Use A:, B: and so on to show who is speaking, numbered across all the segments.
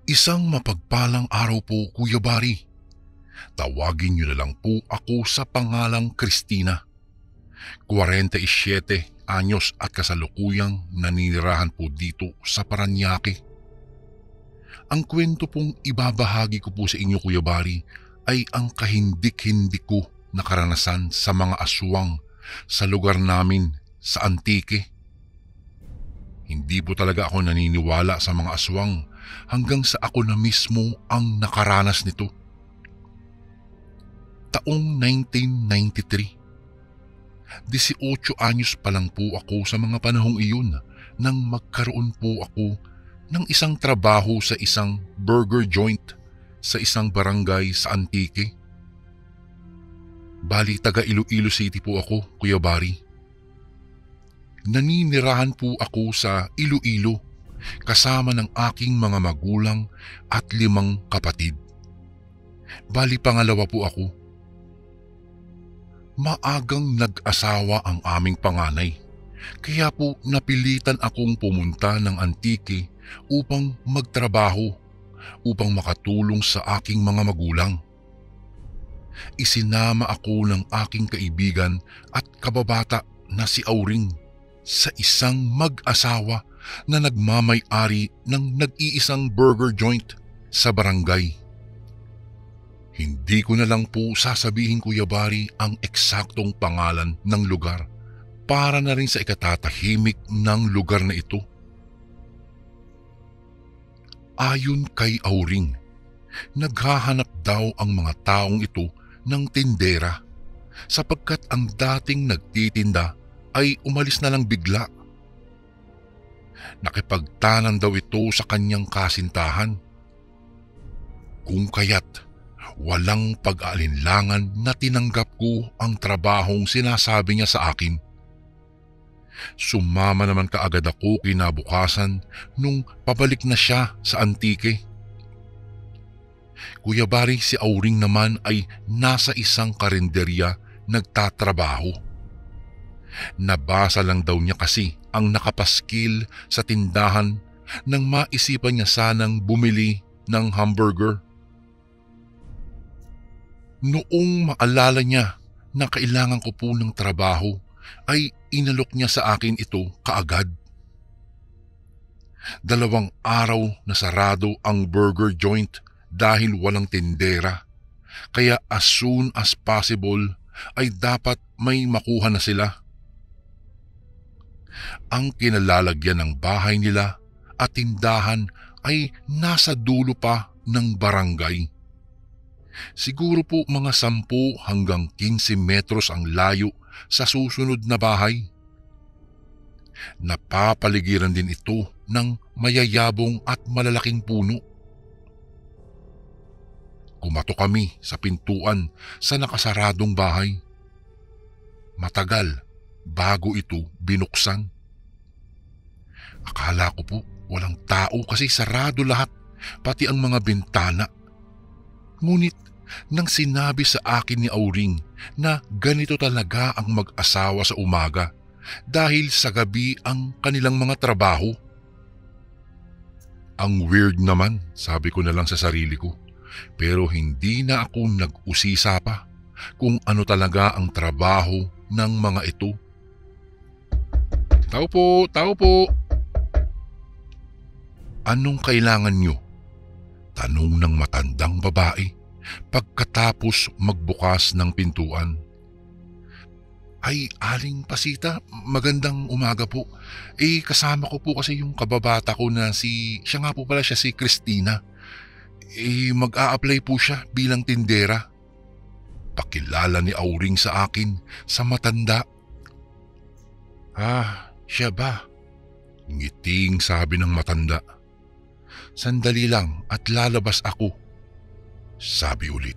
A: Isang mapagpalang araw po, Kuya Bari. Tawagin niyo na lang po ako sa pangalang Christina. 47 anyos at kasalukuyang naninirahan po dito sa Parañaque. Ang kwento pong ibabahagi ko po sa inyo, Kuya Bari, ay ang kahindik-hindik ko na karanasan sa mga aswang sa lugar namin sa Antique. Hindi po talaga ako naniniwala sa mga aswang hanggang sa ako na mismo ang nakaranas nito. Taong 1993. 18 anyos pa lang po ako sa mga panahong iyon nang magkaroon po ako ng isang trabaho sa isang burger joint sa isang barangay sa Antique. Bali, taga Iloilo City po ako, Kuya Bari. Naninirahan po ako sa Iloilo kasama ng aking mga magulang at 5 kapatid. Bali, pangalawa po ako. Maagang nag-asawa ang aming panganay, kaya po napilitan akong pumunta ng Antique upang magtrabaho, upang makatulong sa aking mga magulang. Isinama ako ng aking kaibigan at kababata na si Auring sa isang mag-asawa na nagmamay-ari ng nag-iisang burger joint sa barangay. Hindi ko na lang po sasabihin, Kuya Bari, ang eksaktong pangalan ng lugar para na rin sa ikatatahimik ng lugar na ito. Ayon kay Auring, naghahanap daw ang mga taong ito ng tindera sapagkat ang dating nagtitinda ay umalis na lang bigla. Nakipagtanan daw ito sa kanyang kasintahan. Kung kaya't walang pag-aalinlangan na tinanggap ko ang trabahong sinasabi niya sa akin. Sumama naman kaagad ako kinabukasan nung pabalik na siya sa Antique. Kuya Bari, si Auring naman ay nasa isang karinderya nagtatrabaho. Nabasa lang daw niya kasi ang nakapaskil sa tindahan nang maisipan niya sanang bumili ng hamburger. Noong maalala niya na kailangan ko po ng trabaho, ay inalok niya sa akin ito kaagad. 2 araw na sarado ang burger joint dahil walang tindera, kaya as soon as possible ay dapat may makuha na sila. Ang kinalalagyan ng bahay nila at tindahan ay nasa dulo pa ng barangay. Siguro po mga 10 hanggang 15 metros ang layo sa susunod na bahay. Napapaligiran din ito ng mayayabong at malalaking puno. Kumatok kami sa pintuan sa nakasaradong bahay. Matagal bago ito binuksan. Akala ko po walang tao kasi sarado lahat, pati ang mga bintana. Ngunit nang sinabi sa akin ni Auring na ganito talaga ang mag-asawa sa umaga dahil sa gabi ang kanilang mga trabaho. Ang weird naman, sabi ko na lang sa sarili ko, pero hindi na ako nag-usisa pa kung ano talaga ang trabaho ng mga ito. Tao po, tao po. Anong kailangan nyo? Tanong ng matandang babae pagkatapos magbukas ng pintuan. Ay, Aling Pasita, magandang umaga po. Kasama ko po kasi yung kababata ko na siya nga po pala siya si Christina. Mag-a-apply po siya bilang tindera. Pakilala ni Auring sa akin sa matanda. Siya ba? Ngiting sabi ng matanda. Sandali lang at lalabas ako, sabi ulit.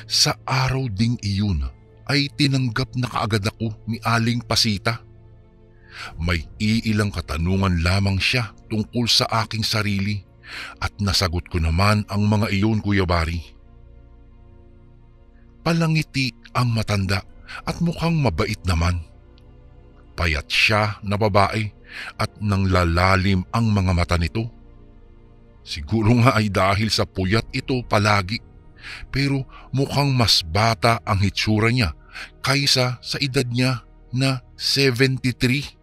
A: Sa araw ding iyon ay tinanggap na kaagad ako ni Aling Pasita. May iilang katanungan lamang siya tungkol sa aking sarili at nasagot ko naman ang mga iyon, Kuya Bari. Palangiti ang matanda at mukhang mabait naman. Payat siya na babae at nanglalalim ang mga mata nito. Siguro nga ay dahil sa puyat ito palagi, pero mukhang mas bata ang hitsura niya kaysa sa edad niya na 73.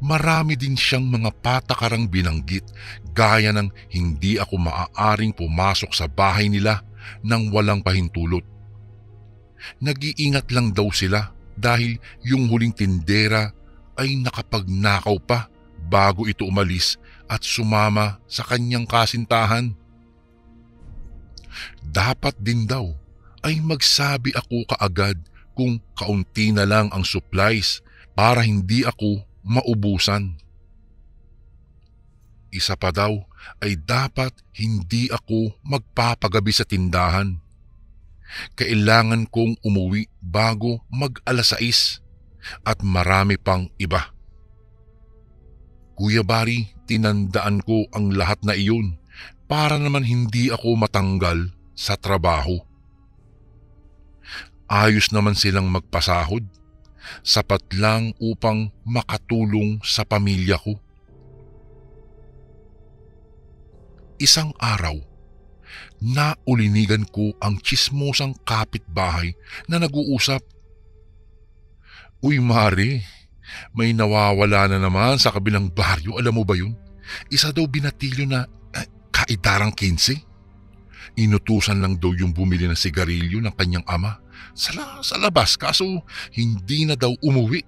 A: Marami din siyang mga patakarang binanggit gaya ng hindi ako maaaring pumasok sa bahay nila nang walang pahintulot. Nag-iingat lang daw sila dahil yung huling tindera ay nakapagnakaw pa bago ito umalis at sumama sa kanyang kasintahan. Dapat din daw ay magsabi ako kaagad kung kaunti na lang ang supplies para hindi ako maubusan. Isa pa daw ay dapat hindi ako magpapagabi sa tindahan. Kailangan kong umuwi bago mag-alas 6 at marami pang iba. Kuya Bari, tinandaan ko ang lahat na iyon para naman hindi ako matanggal sa trabaho. Ayos naman silang magpasahod, sapat lang upang makatulong sa pamilya ko. Isang araw, naulinigan ko ang tsismosang kapitbahay na nag-uusap. Uy Mare, may nawawala na naman sa kabilang baryo, alam mo ba yun? Isa daw binatilyo na kaitarang 15. Inutusan lang daw yung bumili ng sigarilyo ng kanyang ama sa labas kaso hindi na daw umuwi.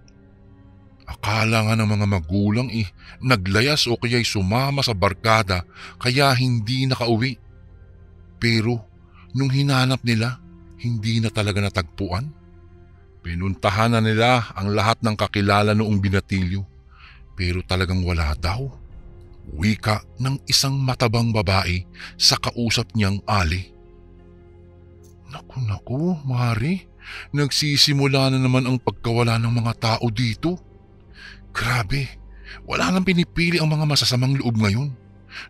A: Akala nga ng mga magulang naglayas o kaya'y sumama sa barkada kaya hindi nakauwi. Pero nung hinanap nila, hindi na talaga natagpuan. Pinuntahan na nila ang lahat ng kakilala noong binatilyo pero talagang wala daw. Wika ng isang matabang babae sa kausap niyang Ali. Naku, Mari, nagsisimula na naman ang pagkawala ng mga tao dito. Grabe, wala nang pinipili ang mga masasamang loob ngayon.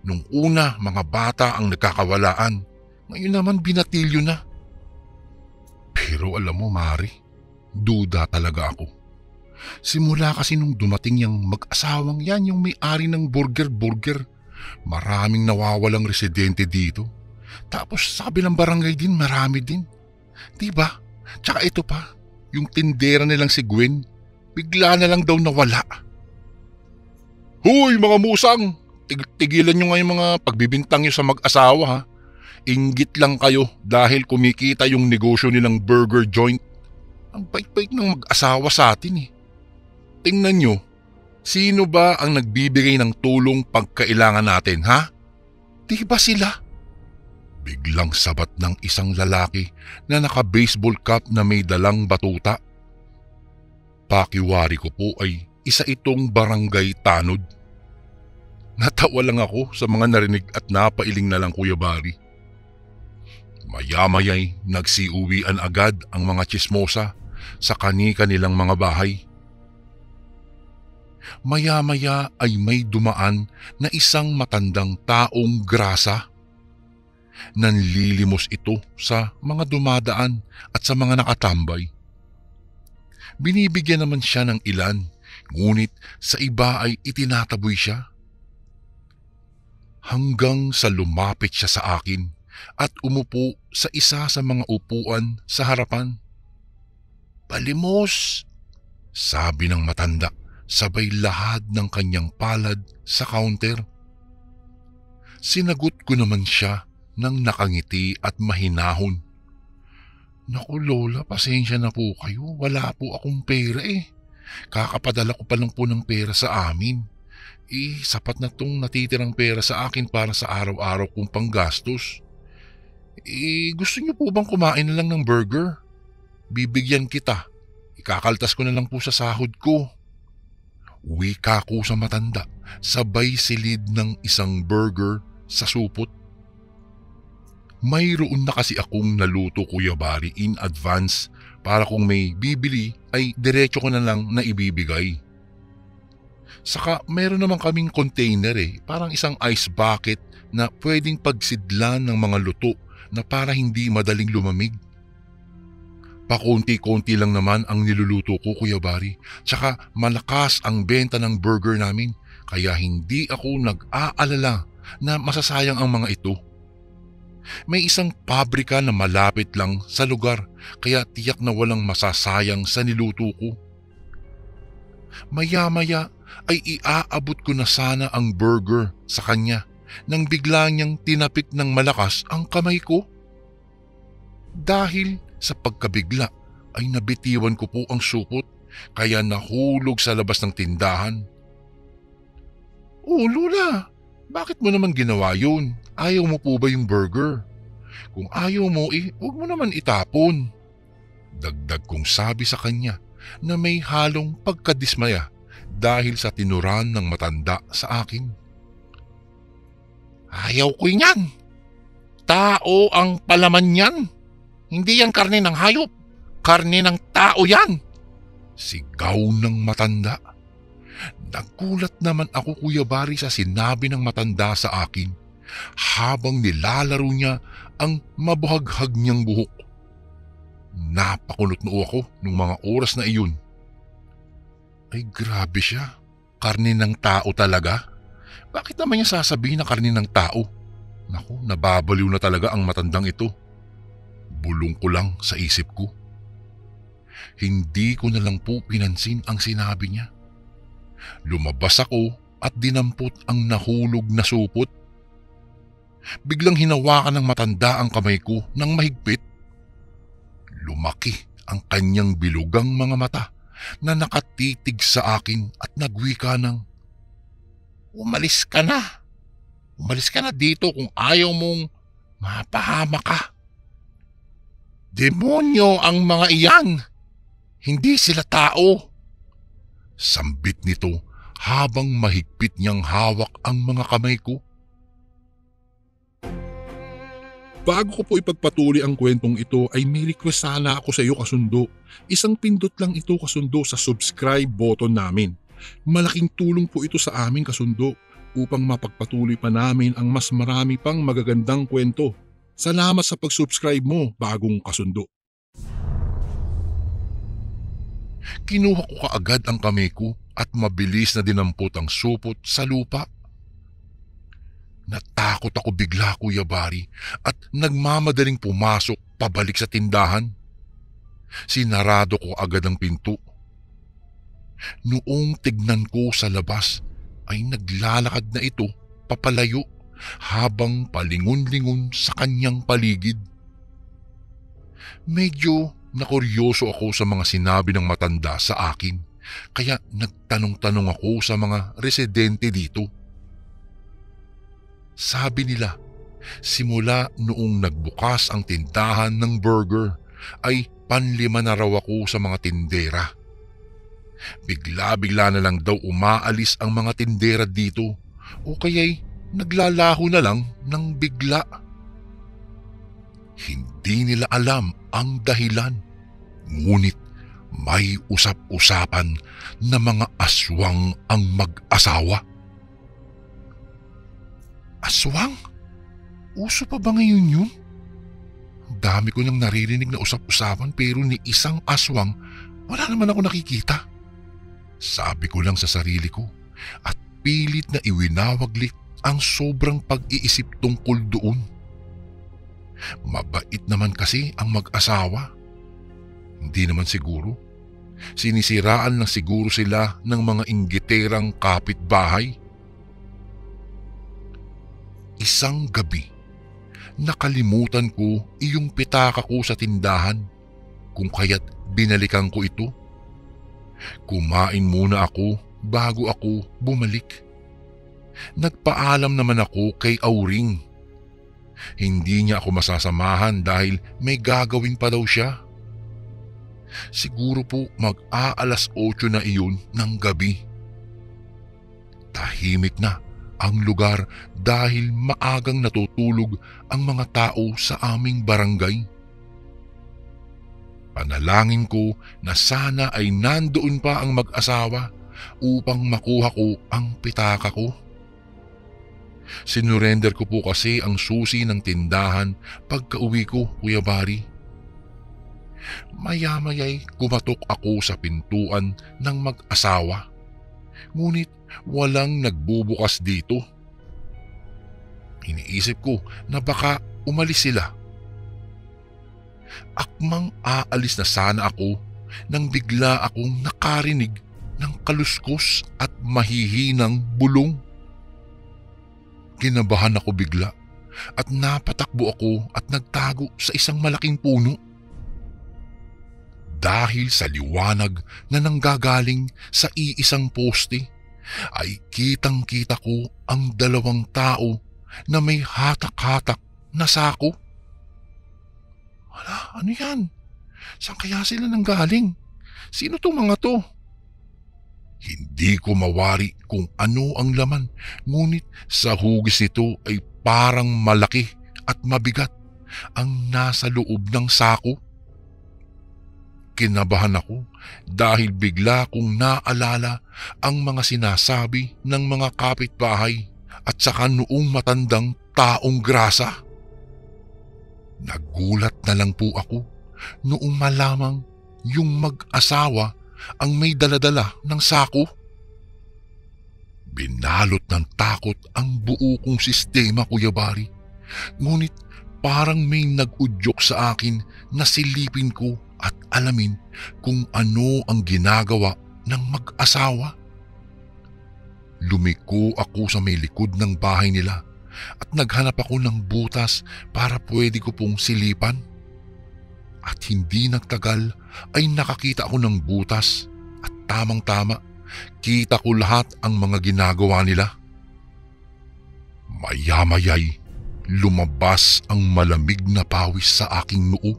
A: Nung una, mga bata ang nagkakawalaan. Ngayon naman binatilyo na. Pero alam mo, Mari, duda talaga ako. Simula kasi nung dumating yung mag-asawang yan, yung may-ari ng burger, maraming nawawalang residente dito. Tapos sa kabilang barangay din, marami din. Diba? Tsaka ito pa, yung tindera nilang si Gwen, bigla na lang daw nawala. Hoy mga musang, tigilan nyo nga yung mga pagbibintang nyo sa mag-asawa ha. Inggit lang kayo dahil kumikita yung negosyo nilang burger joint. Ang bait-bait ng mag-asawa sa atin Tingnan nyo, sino ba ang nagbibigay ng tulong pagkailangan natin, ha? Di ba sila? Biglang sabat ng isang lalaki na naka-baseball cap na may dalang batuta. Pakiwari ko po ay isa itong barangay tanod. Natawa lang ako sa mga narinig at napailing na lang Kuya Bari. Maya-maya'y nagsiuwian agad ang mga tsismosa sa kani-kanilang mga bahay. Maya-maya ay may dumaan na isang matandang taong grasa. Nanlilimos ito sa mga dumadaan at sa mga nakatambay. Binibigyan naman siya ng ilan, ngunit sa iba ay itinataboy siya. Hanggang sa lumapit siya sa akin at umupo sa isa sa mga upuan sa harapan. "Palimos," sabi ng matanda. Sabay lahad ng kanyang palad sa counter. Sinagot ko naman siya ng nakangiti at mahinahon. "Naku Lola, pasensya na po kayo. Wala po akong pera Kakapadala ko pa lang po ng pera sa amin. Sapat na tong natitirang pera sa akin para sa araw-araw kong panggastos. Gusto niyo po bang kumain na lang ng burger? Bibigyan kita. Ikakaltas ko na lang po sa sahod ko." Wika ko sa matanda, sabay silid ng isang burger sa supot. Mayroon na kasi akong naluto Kuya Bari in advance para kung may bibili ay diretso ko na lang na ibibigay. Saka mayroon naman kaming container parang isang ice bucket na pwedeng pagsidlan ng mga luto na para hindi madaling lumamig. Pakonti-konti lang naman ang niluluto ko Kuya Bari, tsaka malakas ang benta ng burger namin kaya hindi ako nag-aalala na masasayang ang mga ito. May isang pabrika na malapit lang sa lugar kaya tiyak na walang masasayang sa niluto ko. Maya-maya ay iaabot ko na sana ang burger sa kanya nang bigla niyang tinapik ng malakas ang kamay ko. Dahil sa pagkabigla ay nabitiwan ko po ang supot kaya nahulog sa labas ng tindahan. "Oh Lola, bakit mo naman ginawa yun? Ayaw mo po ba yung burger? Kung ayaw mo huwag mo naman itapon." Dagdag kong sabi sa kanya na may halong pagkadismaya dahil sa tinuran ng matanda sa akin. "Ayaw ko yan. Tao ang palaman yan. Hindi yan karne ng hayop. Karne ng tao yan." Sigaw ng matanda. Nagulat naman ako, Kuya Bari, sa sinabi ng matanda sa akin habang nilalaro niya ang mabuhaghag niyang buhok. Napakunot noo ako nung mga oras na iyon. Ay grabe siya. Karne ng tao talaga? Bakit naman niya sasabihin na karne ng tao? Naku, nababaliw na talaga ang matandang ito. Bulong ko lang sa isip ko. Hindi ko na lang po pinansin ang sinabi niya. Lumabas ako at dinampot ang nahulog na supot. Biglang hinawakan ng matanda ang kamay ko ng mahigpit. Lumaki ang kanyang bilugang mga mata na nakatitig sa akin at nagwika ng, "Umalis ka na. Umalis ka na dito kung ayaw mong mapahamak ka. Demonyo ang mga iyan. Hindi sila tao." Sambit nito habang mahigpit niyang hawak ang mga kamay ko. Bago ko po ipagpatuloy ang kwentong ito ay may request sana ako sa iyo, kasundo. Isang pindot lang ito, kasundo, sa subscribe button namin. Malaking tulong po ito sa amin, kasundo, upang mapagpatuloy pa namin ang mas marami pang magagandang kwento. Salamat sa pag-subscribe mo, bagong kasundo. Kinuha ko kaagad ang kamay ko at mabilis na dinampot ang supot sa lupa. Natakot ako bigla, Kuya Bari, at nagmamadaling pumasok pabalik sa tindahan. Sinarado ko agad ang pinto. Noong tignan ko sa labas ay naglalakad na ito papalayo habang palingon-lingon sa kanyang paligid. Medyo nakuryoso ako sa mga sinabi ng matanda sa akin kaya nagtanong-tanong ako sa mga residente dito. Sabi nila, simula noong nagbukas ang tindahan ng burger ay panlima na raw ako sa mga tindera. Bigla-bigla na lang daw umaalis ang mga tindera dito o kaya'y naglalaho na lang ng bigla. Hindi nila alam ang dahilan, ngunit may usap-usapan na mga aswang ang mag-asawa. Aswang? Uso pa ba ngayon yun? Ang dami ko nang naririnig na usap-usapan pero ni isang aswang wala naman ako nakikita. Sabi ko lang sa sarili ko at pilit na iwinawaglit ang sobrang pag-iisip tungkol doon. Mabait naman kasi ang mag-asawa. Hindi naman siguro. Sinisiraan lang siguro sila ng mga inggiterang kapitbahay. Isang gabi, nakalimutan ko iyong pitaka ko sa tindahan kung kaya't binalikan ko ito. Kumain muna ako bago ako bumalik. Nagpaalam naman ako kay Auring. Hindi niya ako masasamahan dahil may gagawin pa daw siya. Siguro po mag-aalas 8 na iyon ng gabi. Tahimik na ang lugar dahil maagang natutulog ang mga tao sa aming barangay. Panalangin ko na sana ay nandoon pa ang mag-asawa upang makuha ko ang pitaka ko. Sinurrender ko po kasi ang susi ng tindahan pagka-uwi ko, Kuya Bari. Maya-maya'y kumatok ako sa pintuan ng mag-asawa. Ngunit walang nagbubukas dito. Iniisip ko na baka umalis sila. Akmang aalis na sana ako nang bigla akong nakarinig ng kaluskos at mahihinang bulong. Kinabahan ako bigla at napatakbo ako at nagtago sa isang malaking puno. Dahil sa liwanag na nanggagaling sa iisang poste, ay kitang-kita ko ang dalawang tao na may hatak-hatak na sako. Hala, ano yan? Saan kaya sila nanggaling? Sino tong mga to? Hindi ko mawari kung ano ang laman, ngunit sa hugis nito ay parang malaki at mabigat ang nasa loob ng sako. Kinabahan ako dahil bigla kong naalala ang mga sinasabi ng mga kapitbahay at saka noong matandang taong grasa. Nagulat na lang po ako noong malamang yung mag-asawa ang may daladala ng sako. Binalot ng takot ang buo kong sistema, Kuya Bari. Ngunit parang may nag-udyok sa akin na silipin ko at alamin kung ano ang ginagawa ng mag-asawa. Lumiko ako sa may likod ng bahay nila at naghanap ako ng butas para pwede ko pong silipan. At hindi nagtagal ay nakakita ako ng butas at tamang-tama kita ko lahat ang mga ginagawa nila. Maya-maya'y lumabas ang malamig na pawis sa aking noo.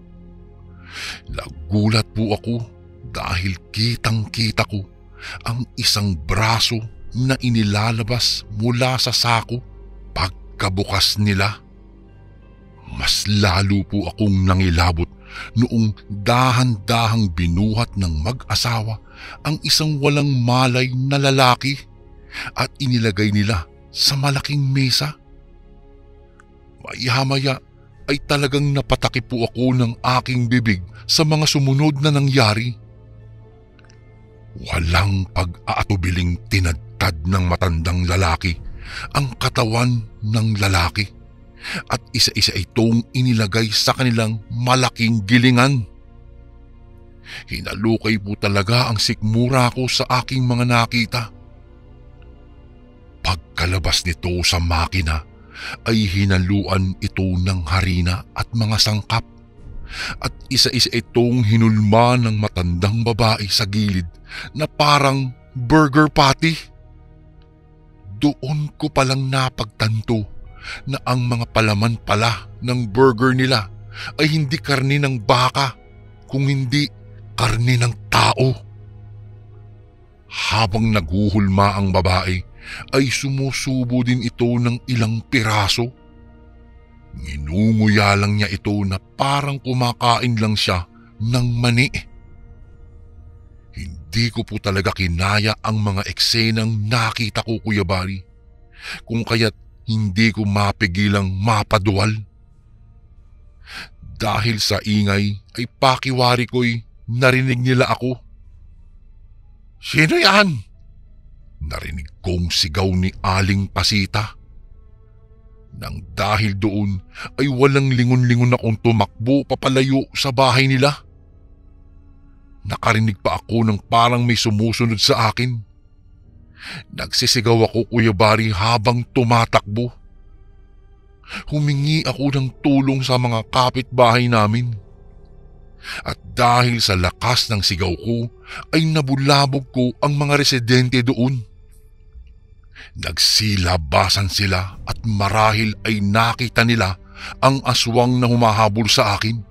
A: Nagulat po ako dahil kitang-kita ko ang isang braso na inilalabas mula sa sako. Pagkabukas nila, mas lalo po akong nangilabot noong dahan-dahang binuhat ng mag-asawa ang isang walang malay na lalaki at inilagay nila sa malaking mesa. Maya-maya ay talagang napatakip po ako ng aking bibig sa mga sumunod na nangyari. Walang pag-aatubiling tinadtad ng matandang lalaki ang katawan ng lalaki at isa-isa itong inilagay sa kanilang malaking gilingan. Hinalukay po talaga ang sikmura ko sa aking mga nakita. Pagkalabas nito sa makina ay hinaluan ito ng harina at mga sangkap at isa-isa itong hinulma ng matandang babae sa gilid na parang burger patty. Doon ko palang napagtanto na ang mga palaman pala ng burger nila ay hindi karne ng baka, kung hindi karne ng tao. Habang naguhulma ang babae, ay sumusubo din ito ng ilang piraso. Nginunguya lang niya ito na parang kumakain lang siya ng mani. Hindi ko po talaga kinaya ang mga eksenang nakita ko, Kuya Bari, kung kaya't hindi ko mapigilang mapaduwal. Dahil sa ingay ay pakiwari ko'y narinig nila ako. "Sino yan?" Narinig kong sigaw ni Aling Pasita. Nang dahil doon ay walang lingon-lingon akong tumakbo papalayo sa bahay nila. Nakarinig pa ako ng parang may sumusunod sa akin. Nagsisigaw ako, Kuya Bari, habang tumatakbo. Humingi ako ng tulong sa mga kapitbahay namin. At dahil sa lakas ng sigaw ko ay nabulabog ko ang mga residente doon. Nagsilabasan sila at marahil ay nakita nila ang aswang na humahabol sa akin.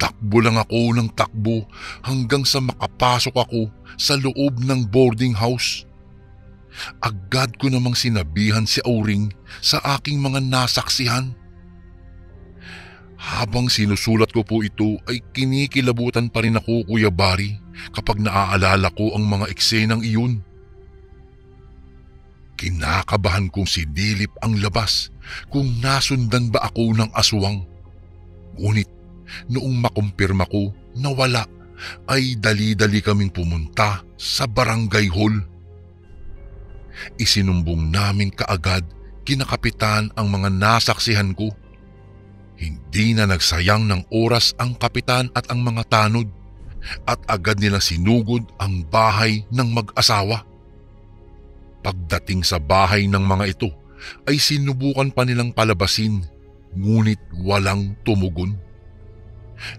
A: Takbo lang ako ng takbo hanggang sa makapasok ako sa loob ng boarding house. Agad ko namang sinabihan si Auring sa aking mga nasaksihan. Habang sinusulat ko po ito ay kinikilabutan pa rin ako, Kuya Bari, kapag naaalala ko ang mga eksenang iyon. Kinakabahan kong sinilip ang labas kung nasundan ba ako ng aswang. Ngunit noong makumpirma ko na wala, ay dali-dali kaming pumunta sa barangay hall. Isinumbong namin kaagad kina kapitan ang mga nasaksihan ko. Hindi na nagsayang ng oras ang kapitan at ang mga tanod at agad nila sinugod ang bahay ng mag-asawa. Pagdating sa bahay ng mga ito ay sinubukan pa nilang palabasin, ngunit walang tumugon.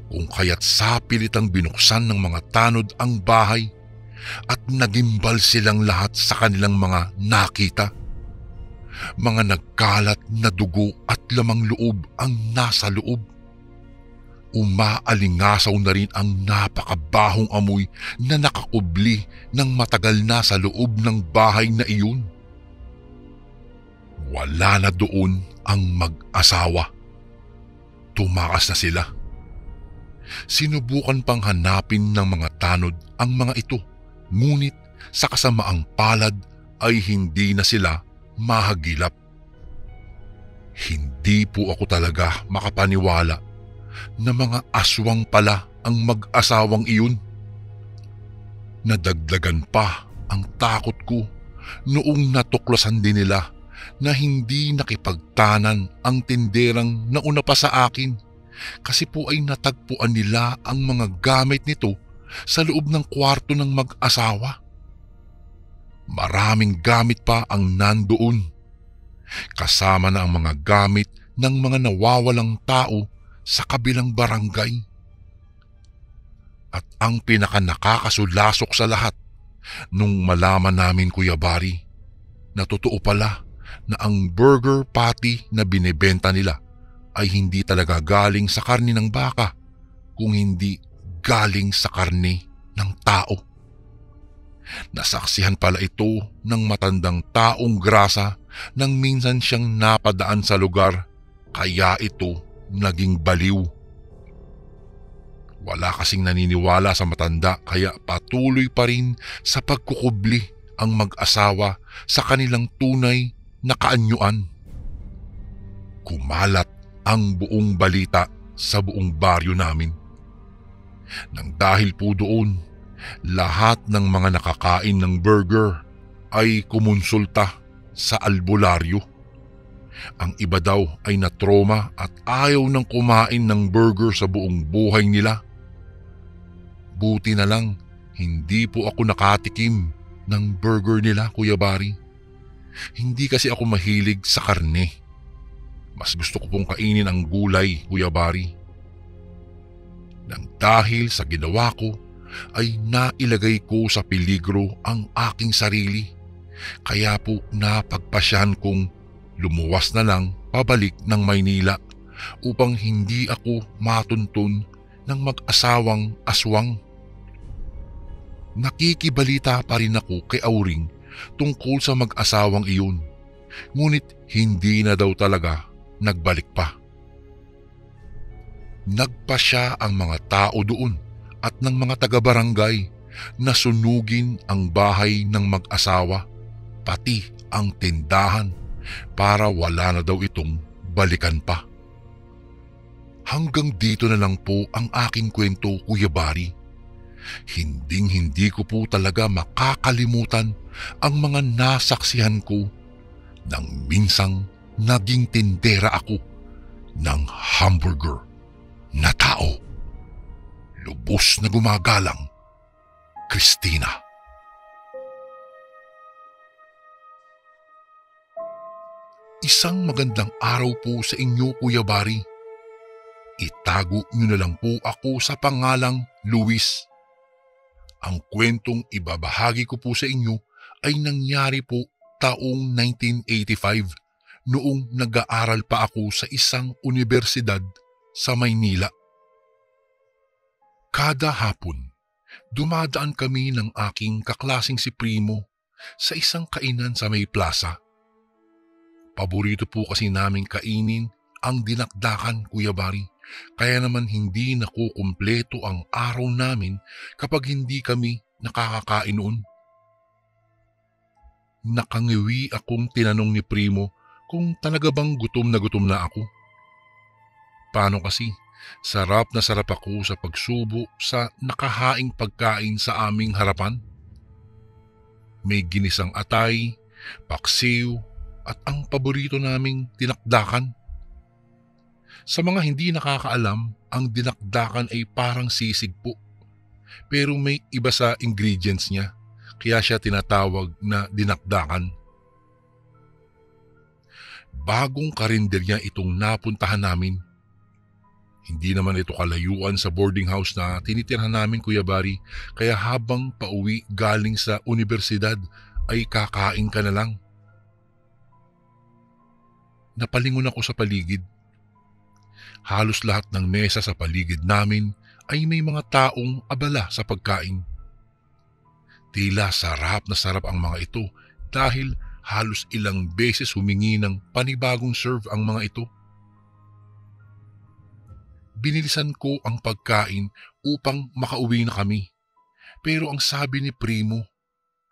A: Kung kaya't sapilitang binuksan ng mga tanod ang bahay at nagimbal silang lahat sa kanilang mga nakita. Mga nagkalat na dugo at lamang loob ang nasa loob. Umaalingasaw na rin ang napakabahong amoy na nakakubli ng matagal na sa loob ng bahay na iyon. Wala na doon ang mag-asawa. Tumakas na sila. Sinubukan pang hanapin ng mga tanod ang mga ito, ngunit sa kasamaang palad ay hindi na sila mahagilap. Hindi po ako talaga makapaniwala na mga aswang pala ang mag-asawang iyon. Nadagdagan pa ang takot ko noong natuklasan din nila na hindi nakipagtanan ang tinderang nauna pa sa akin, kasi po ay natagpuan nila ang mga gamit nito sa loob ng kwarto ng mag-asawa. Maraming gamit pa ang nandoon, kasama na ang mga gamit ng mga nawawalang tao sa kabilang barangay. At ang pinakanakakasulasok sa lahat, nung malaman namin, Kuya Bari, na totoo pala na ang burger patty na binebenta nila ay hindi talaga galing sa karne ng baka, kung hindi galing sa karne ng tao. Nasaksihan pala ito ng matandang taong grasa nang minsan siyang napadaan sa lugar, kaya ito naging baliw. Wala kasing naniniwala sa matanda, kaya patuloy pa rin sa pagkukubli ang mag-asawa sa kanilang tunay na kaanyuan. Kumalat ang buong balita sa buong baryo namin. Nang dahil po doon, lahat ng mga nakakain ng burger ay kumonsulta sa albularyo. Ang iba daw ay natroma at ayaw nang kumain ng burger sa buong buhay nila. Buti na lang hindi po ako nakatikim ng burger nila, Kuya Bari. Hindi kasi ako mahilig sa karne. Mas gusto ko pong kainin ang gulay, Kuya Bari. Nang dahil sa ginawa ko, ay nailagay ko sa peligro ang aking sarili. Kaya po napagpasyahan kong lumuwas na lang pabalik ng Maynila upang hindi ako matuntun ng mag-asawang aswang. Nakikibalita pa rin ako kay Auring tungkol sa mag-asawang iyon, ngunit hindi na daw talaga nagbalik pa. Nagpasya ang mga tao doon at ng mga taga-barangay na sunugin ang bahay ng mag-asawa, pati ang tindahan, para wala na daw itong balikan pa. Hanggang dito na lang po ang aking kwento, Kuya Bari. Hinding-hindi ko po talaga makakalimutan ang mga nasaksihan ko nang minsang naging tindera ako ng hamburger na tao. Lubos na gumagalang, Christina. Isang magandang araw po sa inyo, Kuya Bari. Itago niyo na lang po ako sa pangalang Luis. Ang kwentong ibabahagi ko po sa inyo ay nangyari po taong 1985 noong nag-aaral pa ako sa isang universidad sa Maynila. Kada hapon, dumadaan kami ng aking kaklasing si Primo sa isang kainan sa may plaza. Paborito po kasi naming kainin ang dinakdakan, Kuya Bari, kaya naman hindi nakukumpleto ang araw namin kapag hindi kami nakakakain noon. Nakangiwi akong tinanong ni Primo kung talaga bang gutom na ako. Paano kasi, sarap na sarap ako sa pagsubo sa nakahaing pagkain sa aming harapan. May ginisang atay, paksiw at ang paborito naming dinakdakan. Sa mga hindi nakakaalam, ang dinakdakan ay parang sisig po, pero may iba sa ingredients niya, kaya siya tinatawag na dinakdakan. Bagong karinderya itong napuntahan namin. Hindi naman ito kalayuan sa boarding house na tinitirhan namin, Kuya Bari, kaya habang pauwi galing sa universidad ay kakain ka na lang. Napalingon ako sa paligid. Halos lahat ng mesa sa paligid namin ay may mga taong abala sa pagkain. Tila sarap na sarap ang mga ito dahil halos ilang beses humingi ng panibagong serve ang mga ito. Binilisan ko ang pagkain upang makauwi na kami. Pero ang sabi ni Primo,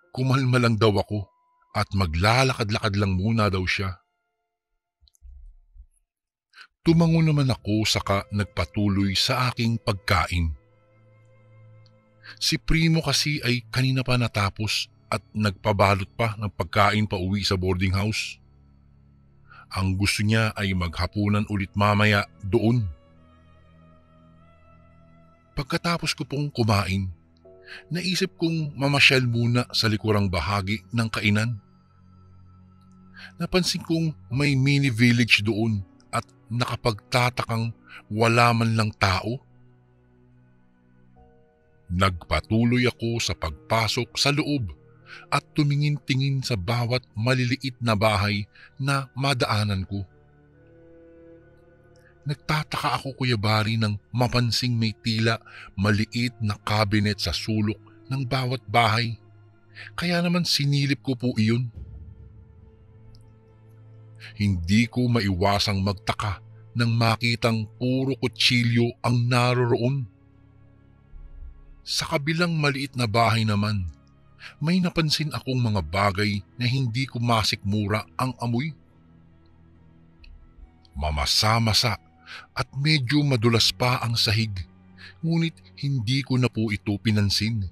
A: kumalma lang daw ako at maglalakad-lakad lang muna daw siya. Tumango naman ako saka nagpatuloy sa aking pagkain. Si Primo kasi ay kanina pa natapos at nagpabalot pa ng pagkain pa uwi sa boarding house. Ang gusto niya ay maghapunan ulit mamaya doon. Pagkatapos ko pong kumain, naisip kong mamasyal muna sa likurang bahagi ng kainan. Napansin kong may mini village doon at nakapagtatakang wala man lang tao. Nagpatuloy ako sa pagpasok sa loob at tumingin-tingin sa bawat maliliit na bahay na madaanan ko. Nagtataka ako, Kuya Bari, nang mapansing may tila maliit na cabinet sa sulok ng bawat bahay. Kaya naman sinilip ko po iyon. Hindi ko maiwasang magtaka nang makitang puro kutsilyo ang naroroon. Sa kabilang maliit na bahay naman, may napansin akong mga bagay na hindi ko masikmura ang amoy. Mamasa-masa at medyo madulas pa ang sahig, ngunit hindi ko na po ito pinansin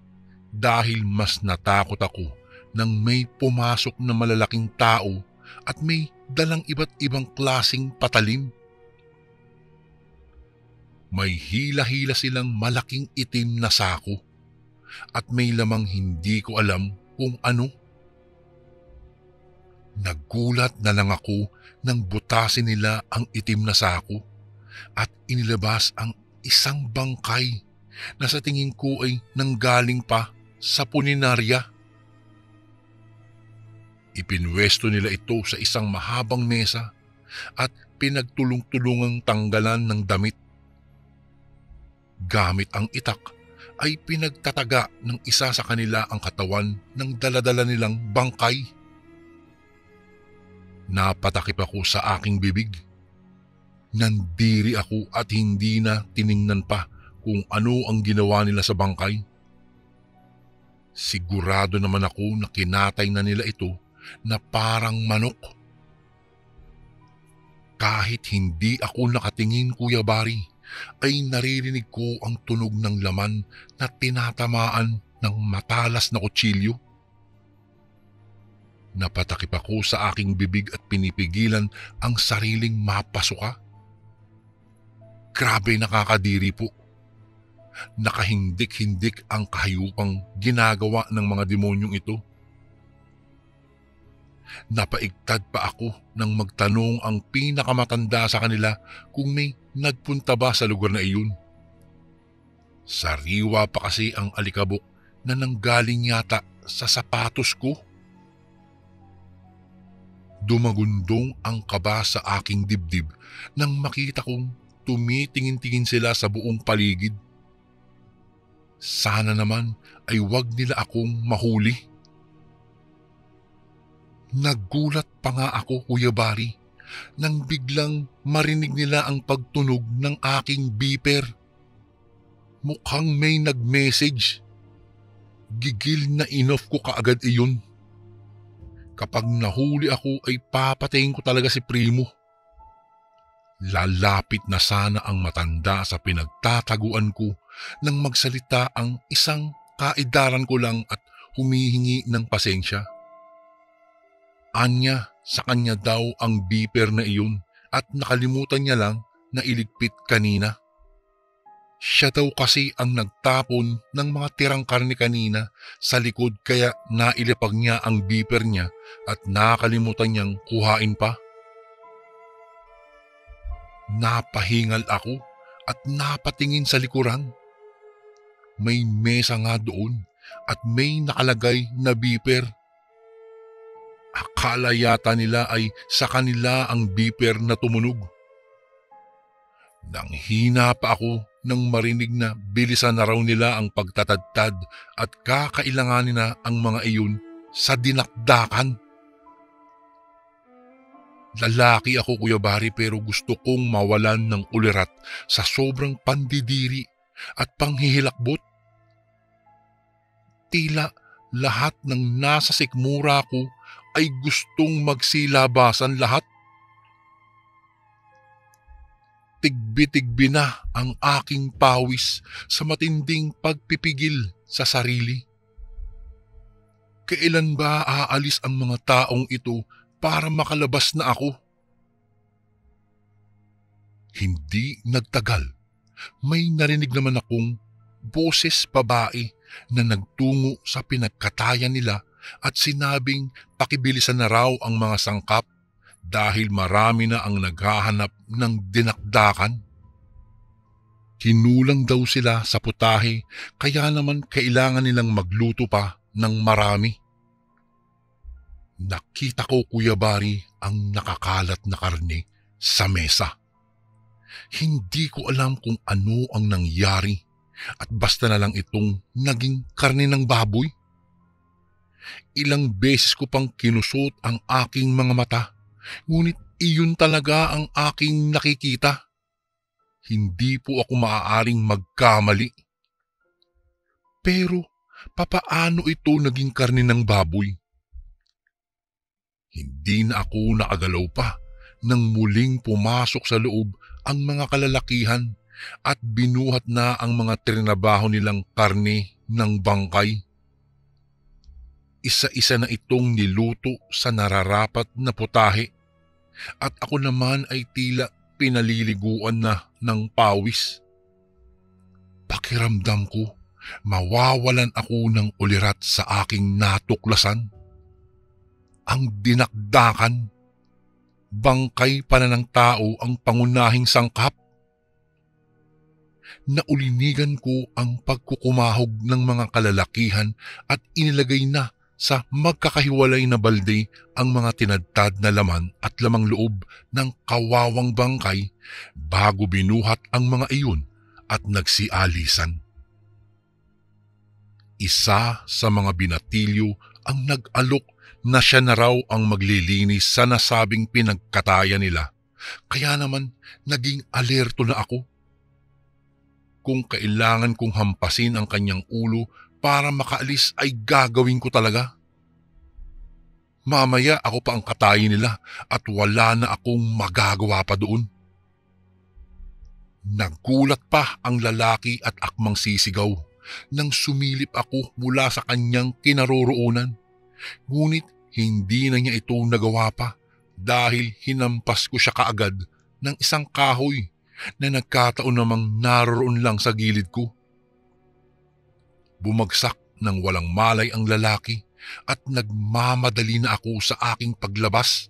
A: dahil mas natakot ako nang may pumasok na malalaking tao at may dalang iba't ibang klasing patalim. May hila-hila silang malaking itim na sako at may lamang hindi ko alam kung ano. Nagulat na lang ako nang butasin nila ang itim na sako at inilabas ang isang bangkay na sa tingin ko ay nanggaling pa sa puninarya. Ipinwesto nila ito sa isang mahabang mesa at pinagtulong-tulungang tanggalan ng damit. Gamit ang itak ay pinagtataga ng isa sa kanila ang katawan ng daladala nilang bangkay. Napatakip ako sa aking bibig. Nandiri ako at hindi na tiningnan pa kung ano ang ginawa nila sa bangkay. Sigurado naman ako na kinatay na nila ito na parang manok. Kahit hindi ako nakatingin, Kuya Bari, ay naririnig ko ang tunog ng laman na tinatamaan ng matalas na kutsilyo. Napatakip ako sa aking bibig at pinipigilan ang sariling mapasuka. Grabe, nakakadiri po. Nakahindik-hindik ang kahayupang ginagawa ng mga demonyong ito. Napaigtad pa ako nang magtanong ang pinakamatanda sa kanila kung may nagpunta ba sa lugar na iyon. Sariwa pa kasi ang alikabok na nanggaling yata sa sapatos ko. Dumagundong ang kaba sa aking dibdib nang makita kong tumitingin-tingin sila sa buong paligid. Sana naman ay wag nila akong mahuli. Nagulat pa nga ako, Kuya Bari, nang biglang marinig nila ang pagtunog ng aking beeper. Mukhang may nag-message. Gigil na inoff ko kaagad iyon. Kapag nahuli ako ay papatayin ko talaga si Primo. Lalapit na sana ang matanda sa pinagtataguan ko nang magsalita ang isang kaedaran ko lang at humihingi ng pasensya. Anya, sa kanya daw ang beeper na iyon at nakalimutan niya lang na iligpit kanina. Siya daw kasi ang nagtapon ng mga tirang karne kanina sa likod kaya nailipag niya ang beeper niya at nakalimutan niyang kuhain pa. Napahingal ako at napatingin sa likuran. May mesa nga doon at may nakalagay na beeper. Akala yata nila ay sa kanila ang beeper na tumunog. Nanghina pa ako nang marinig na bilisan na raw nila ang pagtatadtad at kakailanganin na ang mga iyon sa dinakdakan. Lalaki ako, Kuya Bari, pero gusto kong mawalan ng ulirat sa sobrang pandidiri at panghihilakbot. Tila lahat ng nasa sikmura ko ay gustong magsilabasan lahat. Tigbi-tigbi na ang aking pawis sa matinding pagpipigil sa sarili. Kailan ba aalis ang mga taong ito para makalabas na ako? Hindi nagtagal, may narinig naman akong boses babae na nagtungo sa pinagkatayan nila at sinabing pakibilisan na raw ang mga sangkap dahil marami na ang naghahanap ng dinakdakan. Kinulang daw sila sa putahe kaya naman kailangan nilang magluto pa ng marami. Nakita ko, Kuya Bari, ang nakakalat na karne sa mesa. Hindi ko alam kung ano ang nangyari at basta na lang itong naging karne ng baboy. Ilang beses ko pang kinusot ang aking mga mata, ngunit iyon talaga ang aking nakikita. Hindi po ako maaaring magkamali. Pero papaano ito naging karne ng baboy? Hindi na ako nakagalaw pa nang muling pumasok sa loob ang mga kalalakihan at binuhat na ang mga trinabaho nilang karne ng bangkay. Isa-isa na itong niluto sa nararapat na putahe at ako naman ay tila pinaliliguan na ng pawis. Pakiramdam ko, mawawalan ako ng ulirat sa aking natuklasan. Ang dinakdakan, bangkay pa na ng tao ang pangunahing sangkap. Naulinigan ko ang pagkukumahog ng mga kalalakihan at inilagay na sa magkakahiwalay na balde ang mga tinadtad na laman at lamang loob ng kawawang bangkay bago binuhat ang mga iyon at nagsialisan. Isa sa mga binatilyo ang nag-alok na siya na raw ang maglilinis sa nasabing pinagkatayan nila. Kaya naman naging alerto na ako. Kung kailangan kong hampasin ang kanyang ulo para makaalis ay gagawin ko talaga. Mamaya ako pa ang katayin nila at wala na akong magagawa pa doon. Nagulat pa ang lalaki at akmang sisigaw nang sumilip ako mula sa kanyang kinaroroonan. Ngunit hindi na niya ito nagawa pa dahil hinampas ko siya kaagad ng isang kahoy na nagkataon namang naroon lang sa gilid ko. Bumagsak ng walang malay ang lalaki at nagmamadali na ako sa aking paglabas.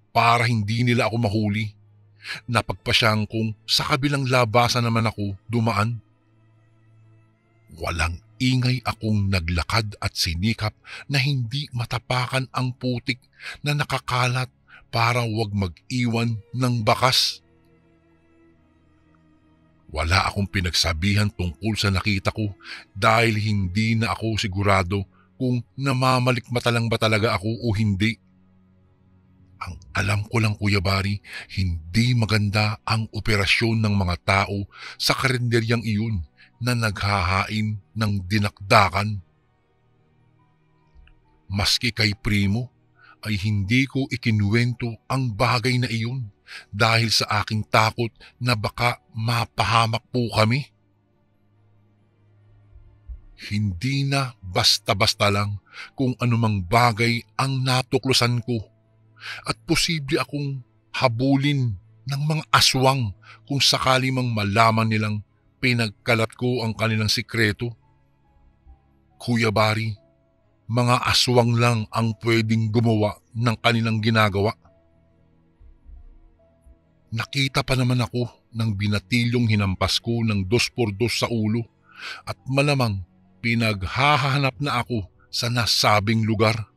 A: Para hindi nila ako mahuli, napagpasyang kong sa kabilang labasan naman ako dumaan. Walang ingay akong naglakad at sinikap na hindi matapakan ang putik na nakakalat para wag mag-iwan ng bakas. Wala akong pinagsabihan tungkol sa nakita ko dahil hindi na ako sigurado kung namamalikmata lang ba talaga ako o hindi. Ang alam ko lang, Kuya Bari, hindi maganda ang operasyon ng mga tao sa karinderyang iyon na naghahain ng dinakdakan. Maski kay Primo ay hindi ko ikinuwento ang bagay na iyon dahil sa aking takot na baka mapahamak po kami. Hindi na basta-basta lang kung anumang bagay ang natuklosan ko at posible akong habulin ng mga aswang kung sakali mang malaman nilang pinagkalat ko ang kanilang sikreto. Kuya Bari, mga aswang lang ang pwedeng gumawa ng kanilang ginagawa. Nakita pa naman ako ng binatilyong hinampas ko ng 2x2 sa ulo at malamang pinaghahanap na ako sa nasabing lugar.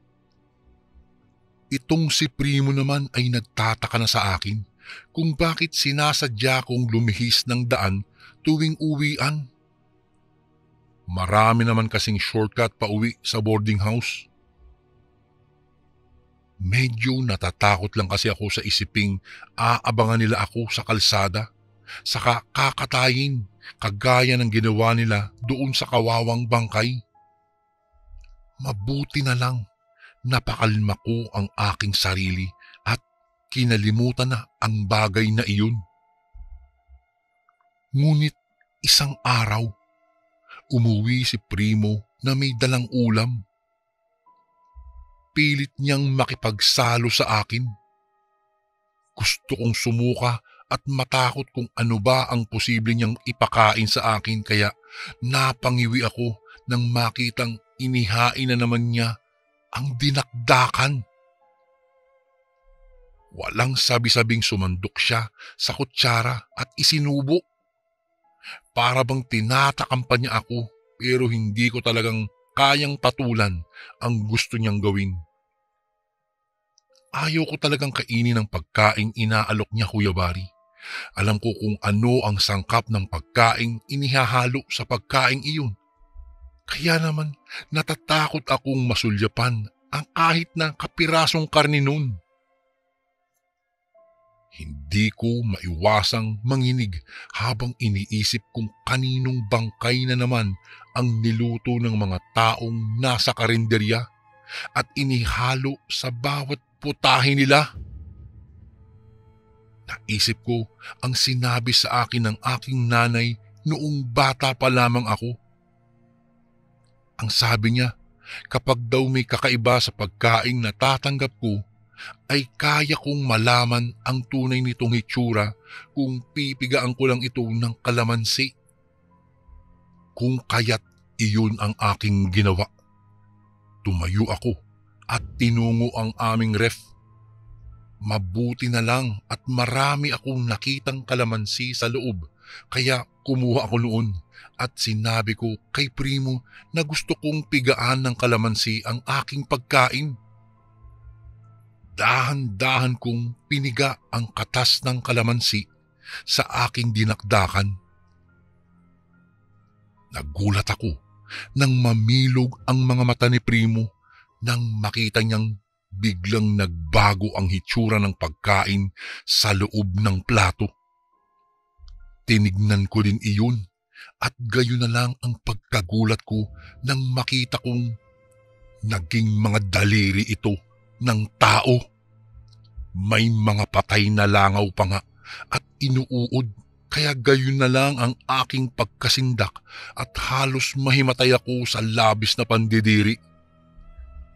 A: Itong si Primo naman ay nagtataka na sa akin kung bakit sinasadya kong lumihis ng daan tuwing uwian. Marami naman kasing shortcut pa uwi sa boarding house. Medyo natatakot lang kasi ako sa isiping aabangan nila ako sa kalsada, saka kakatayin kagaya ng ginawa nila doon sa kawawang bangkay. Mabuti na lang napakalma ko ang aking sarili at kinalimutan na ang bagay na iyon. Ngunit isang araw, umuwi si Primo na may dalang ulam. Pilit niyang makipagsalo sa akin. Gusto kong sumuka at matakot kung ano ba ang posible niyang ipakain sa akin kaya napangiwi ako nang makitang inihain na naman niya ang dinakdakan. Walang sabi-sabing sumandok siya sa kutsara at isinubo. Para bang tinatakam pa niya ako pero hindi ko talagang kayang patulan ang gusto niyang gawin. Ayaw ko talagang kainin ang pagkaing inaalok niya, Kuya Bari. Alam ko kung ano ang sangkap ng pagkaing inihahalo sa pagkaing iyon. Kaya naman natatakot akong masulyapan ang kahit na kapirasong karne nun. Hindi ko maiwasang manginig habang iniisip kung kaninong bangkay na naman ang niluto ng mga taong nasa karinderya at inihalo sa bawat putahe nila. Naisip ko ang sinabi sa akin ng aking nanay noong bata pa lamang ako. Ang sabi niya, kapag daw may kakaiba sa pagkaing natatanggap ko, ay kaya kong malaman ang tunay nitong hitsura kung pipigaan ko lang ito ng kalamansi. Kung kaya't iyon ang aking ginawa. Tumayo ako at tinungo ang aming ref. Mabuti na lang at marami akong nakitang kalamansi sa loob kaya kumuha ako noon at sinabi ko kay Primo na gusto kong pigaan ng kalamansi ang aking pagkain. Dahan-dahan kong piniga ang katas ng kalamansi sa aking dinakdakan. Nagulat ako nang mamilog ang mga mata ni Primo nang makita niyang biglang nagbago ang hitsura ng pagkain sa loob ng plato. Tinignan ko din iyon at gayon na lang ang pagkagulat ko nang makita kong naging mga daliri ito ng tao. May mga patay na langaw pa nga at inuuod kaya gayon na lang ang aking pagkasindak at halos mahimatay ako sa labis na pandidiri.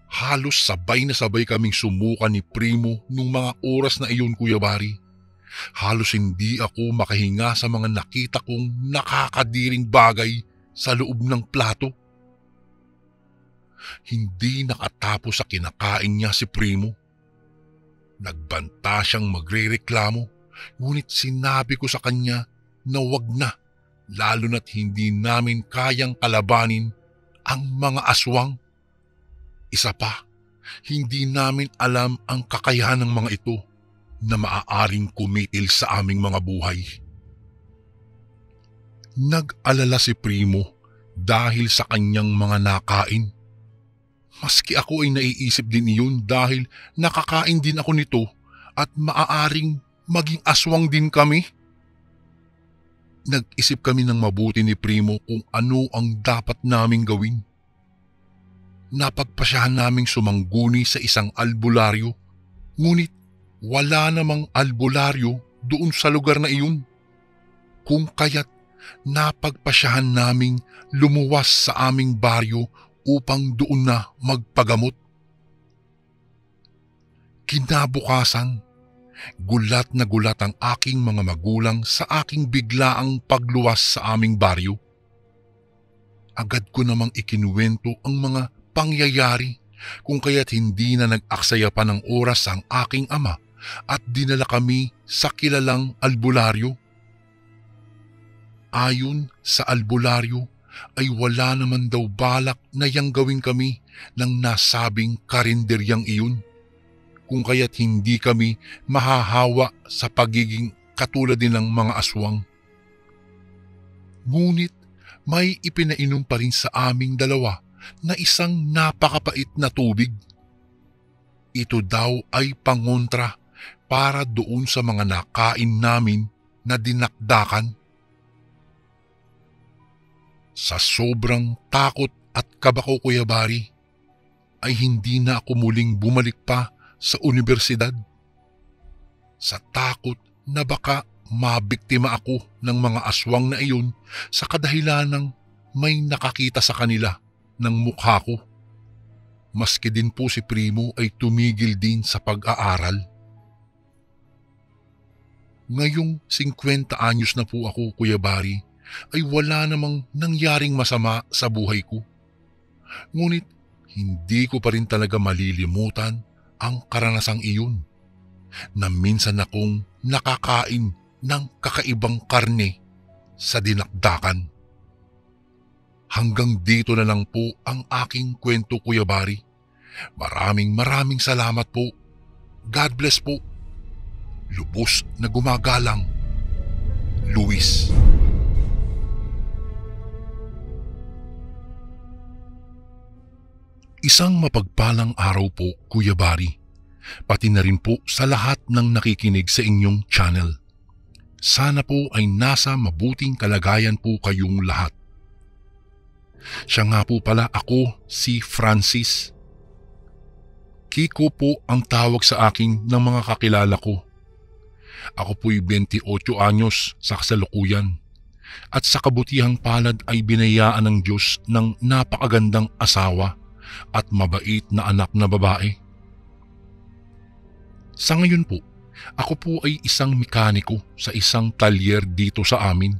A: Halos sabay na sabay kaming sumuka ni Primo nung mga oras na iyon, Kuya Bari. Halos hindi ako makahinga sa mga nakita kong nakakadiring bagay sa loob ng plato. Hindi nakatapos sa kinakain niya si Primo. Nagbanta siyang magrereklamo, ngunit sinabi ko sa kanya na wag na, lalo na't hindi namin kayang kalabanin ang mga aswang. Isa pa, hindi namin alam ang kakayahan ng mga ito na maaaring kumitil sa aming mga buhay. Nag-alala si Primo dahil sa kanyang mga nakain. Maski ako ay naiisip din iyon dahil nakakain din ako nito at maaaring maging aswang din kami. Nag-isip kami ng mabuti ni Primo kung ano ang dapat naming gawin. Napagpasyahan naming sumangguni sa isang albularyo, ngunit wala namang albularyo doon sa lugar na iyon. Kung kaya't napagpasyahan naming lumuwas sa aming baryo upang doon na magpagamot. Kinabukasan, gulat na gulat ang aking mga magulang sa aking biglaang pagluwas sa aming baryo. Agad ko namang ikinuwento ang mga pangyayari kung kaya't hindi na nag-aksaya pa ng oras ang aking ama at dinala kami sa kilalang albularyo. Ayon sa albularyo ay wala naman daw balak na yang gawin kami ng nasabing karinderyang iyon, kung kaya't hindi kami mahahawa sa pagiging katulad din ng mga aswang. Ngunit may ipinainom pa rin sa aming dalawa na isang napakapait na tubig. Ito daw ay pangontra para doon sa mga nakain namin na dinakdakan. Sa sobrang takot at kaba ko, Kuya Bari, ay hindi na ako muling bumalik pa sa universidad. Sa takot na baka mabiktima ako ng mga aswang na iyon sa kadahilan ng may nakakita sa kanila ng mukha ko. Maski din po si Primo ay tumigil din sa pag-aaral. Ngayong 50 anyos na po ako, Kuya Bari, ay wala namang nangyaring masama sa buhay ko. Ngunit hindi ko pa rin talaga malilimutan ang karanasang iyon na minsan akong nakakain ng kakaibang karne sa dinakdakan. Hanggang dito na lang po ang aking kwento, Kuya Bari. Maraming salamat po. God bless po. Lubos na gumagalang, Luis. Isang mapagpalang araw po, Kuya Bari, pati na rin po sa lahat ng nakikinig sa inyong channel. Sana po ay nasa mabuting kalagayan po kayong lahat. Siya nga po pala ako, si Francis. Kiko po ang tawag sa akin ng mga kakilala ko. Ako po'y 28 anyos sa kasalukuyan at sa kabutihang palad ay binayaan ng Diyos ng napakagandang asawa at mabait na anak na babae. Sa ngayon po, ako po ay isang mekaniko sa isang talyer dito sa amin.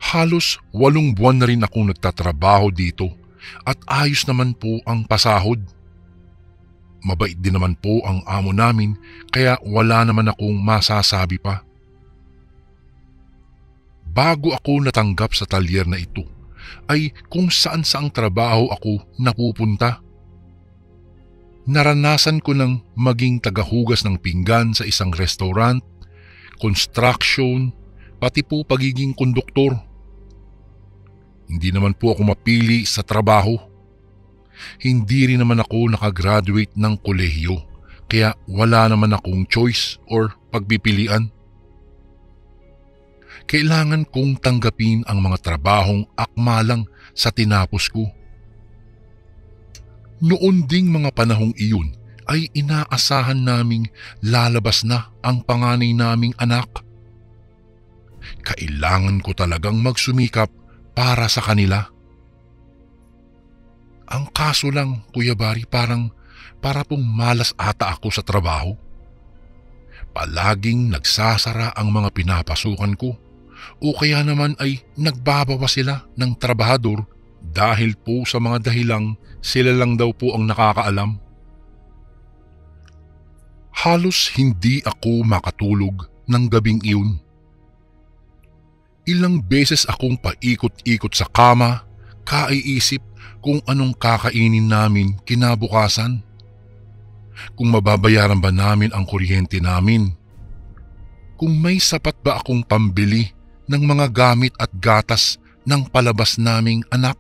A: Halos 8 buwan na rin akong nagtatrabaho dito at ayos naman po ang pasahod. Mabait din naman po ang amo namin kaya wala naman akong masasabi pa. Bago ako natanggap sa talyer na ito, ay kung saan-saang trabaho ako napupunta. Naranasan ko ng maging tagahugas ng pinggan sa isang restaurant, construction, pati po pagiging konduktor. Hindi naman po ako mapili sa trabaho. Hindi rin naman ako nakagraduate ng kolehiyo, kaya wala naman akong choice or pagpipilian. Kailangan kong tanggapin ang mga trabahong akma lang sa tinapos ko. Noon ding mga panahong iyon ay inaasahan naming lalabas na ang panganay naming anak. Kailangan ko talagang magsumikap para sa kanila. Ang kaso lang, Kuya Bari, para pong malas ata ako sa trabaho. Palaging nagsasara ang mga pinapasukan ko o kaya naman ay nagbabawa sila ng trabahador dahil po sa mga dahilang sila lang daw po ang nakakaalam. Halos hindi ako makatulog ng gabing iyon. Ilang beses akong paikot-ikot sa kama, kaiisip kung anong kakainin namin kinabukasan. Kung mababayaran ba namin ang kuryente namin. Kung may sapat ba akong pambili ng mga gamit at gatas ng palabas naming anak.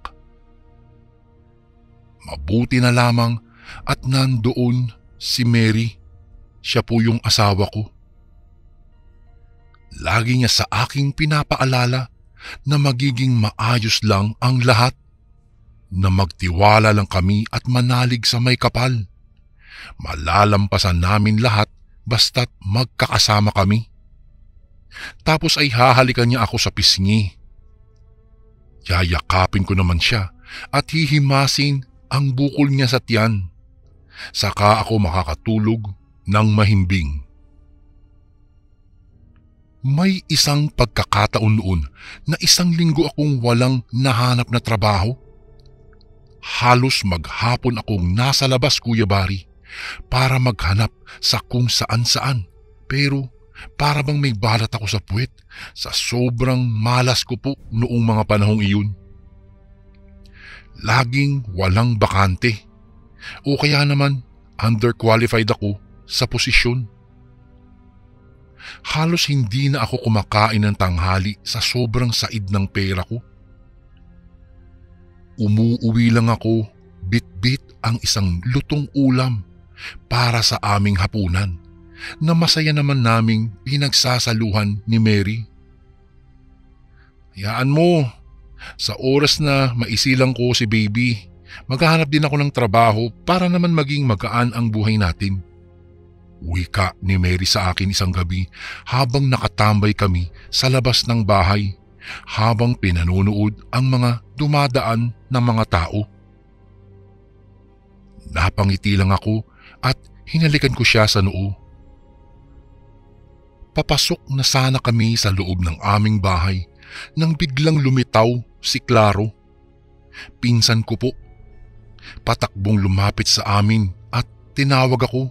A: Mabuti na lamang at nandoon si Mary. Siya po yung asawa ko. Lagi niya sa aking pinapaalala na magiging maayos lang ang lahat, na magtiwala lang kami at manalig sa may kapal. Malalampasan namin lahat basta't magkakasama kami. Tapos ay hahalikan niya ako sa pisngi. Yayakapin ko naman siya at hihimasin ang bukol niya sa tiyan. Saka ako makakatulog ng mahimbing. May isang pagkakataon noon na 1 linggo akong walang nahanap na trabaho. Halos maghapon akong nasa labas, Kuya Bari, para maghanap sa kung saan-saan. Pero para bang may balat ako sa puwet sa sobrang malas ko po noong mga panahong iyon. Laging walang bakante o kaya naman underqualified ako sa posisyon. Halos hindi na ako kumakain ng tanghali sa sobrang said ng pera ko. Umuuwi lang ako bit-bit ang isang lutong ulam para sa aming hapunan na masaya naman naming pinagsasaluhan ni Mary. Hayaan mo, sa oras na maisilang ko si baby, maghahanap din ako ng trabaho para naman maging magaan ang buhay natin. Wika ni Mary sa akin isang gabi habang nakatambay kami sa labas ng bahay habang pinanonood ang mga dumadaan ng mga tao. Napangiti lang ako at hinalikan ko siya sa noo. Papasok na sana kami sa loob ng aming bahay nang biglang lumitaw si Claro. Pinsan ko po. Patakbong lumapit sa amin at tinawag ako.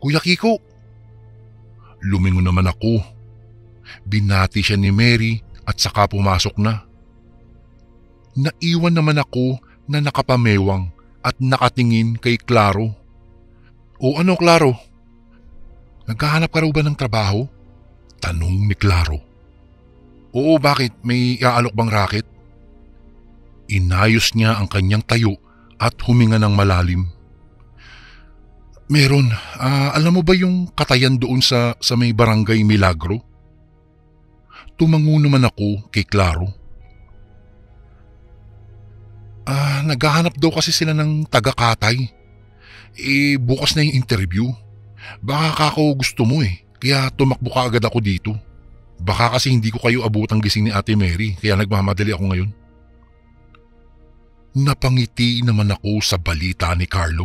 A: Kuya Kiko! Lumingon naman ako. Binati siya ni Mary at saka pumasok na. Naiwan naman ako na nakapamewang at nakatingin kay Claro. O ano, Claro? Naghahanap ka raw ba ng trabaho? Tanong ni Claro. Oo, bakit? May iaalok bang racket? Inayos niya ang kanyang tayo at huminga ng malalim. Meron. Alam mo ba yung katayan doon sa may barangay Milagro? Tumango naman ako kay Claro. Naghahanap daw kasi sila ng taga-katay. Bukas na yung interview. Baka ako gusto mo kaya tumakbo ka agad ako dito. Baka kasi hindi ko kayo abutang gising ni Ate Mary kaya nagmamadali ako ngayon. Napangiti naman ako sa balita ni Carlo.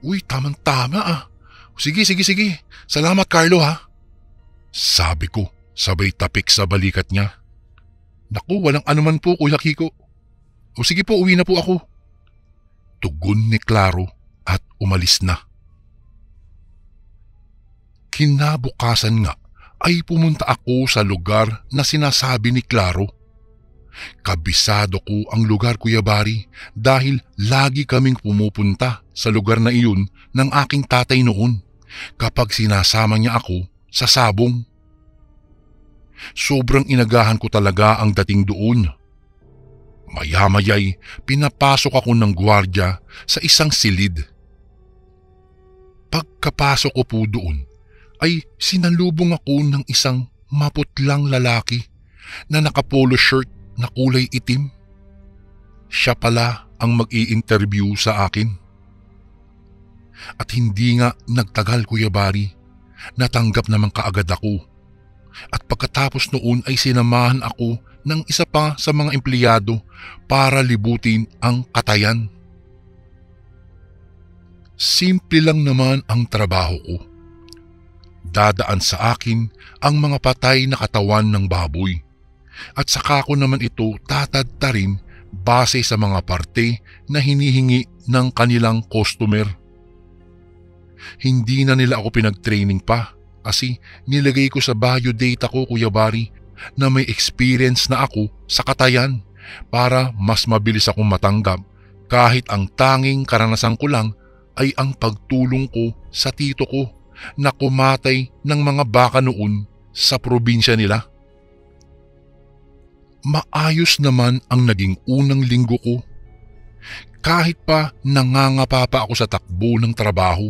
A: Uy, tamang-tama Sige. Salamat, Carlo ha. Sabi ko, sabay tapik sa balikat niya. Naku, walang anuman po, Kuya Kiko. O sige po, uwi na po ako. Tugon ni Claro at umalis na. Kinabukasan nga ay pumunta ako sa lugar na sinasabi ni Claro. Kabisado ko ang lugar, Kuya Bari, dahil lagi kaming pumupunta sa lugar na iyon ng aking tatay noon kapag sinasama niya ako sa sabong. Sobrang inagahan ko talaga ang dating doon. Maya-maya'y pinapasok ako ng gwardiya sa isang silid. Pagkapasok ko po doon ay sinalubong ako ng isang maputlang lalaki na naka-polo shirt na kulay itim. Siya pala ang mag-i-interview sa akin. At hindi nga nagtagal, Kuya Bari, natanggap naman kaagad ako. At pagkatapos noon ay sinamahan ako ng isa pa sa mga empleyado para libutin ang katayan. Simple lang naman ang trabaho ko. Dadaan sa akin ang mga patay na katawan ng baboy. At saka ko naman ito tatadtarin base sa mga parte na hinihingi ng kanilang customer. Hindi na nila ako pinag-training pa kasi nilagay ko sa biodata ko, Kuya Bari, na may experience na ako sa katayan para mas mabilis akong matanggap kahit ang tanging karanasan ko lang ay ang pagtulong ko sa tito ko na kumatay ng mga baka noon sa probinsya nila. Maayos naman ang naging unang linggo ko. Kahit pa nangangapa pa ako sa takbo ng trabaho.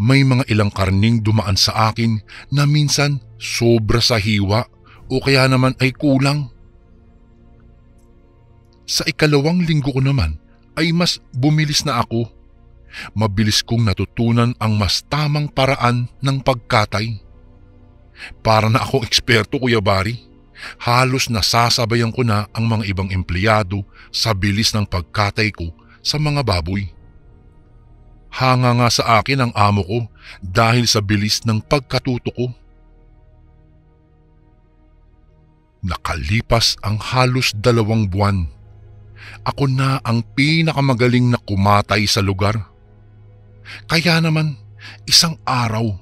A: May mga ilang karning dumaan sa akin na minsan sobra sa hiwa o kaya naman ay kulang. Sa ikalawang linggo ko naman ay mas bumilis na ako. Mabilis kong natutunan ang mas tamang paraan ng pagkatay. Para na akong eksperto, Kuya Bari. Halos nasasabayan ko na ang mga ibang empleyado sa bilis ng pagkatay ko sa mga baboy. Hanga nga sa akin ang amo ko dahil sa bilis ng pagkatuto ko. Nakalipas ang halos 2 buwan. Ako na ang pinakamagaling na kumatay sa lugar. Kaya naman, isang araw,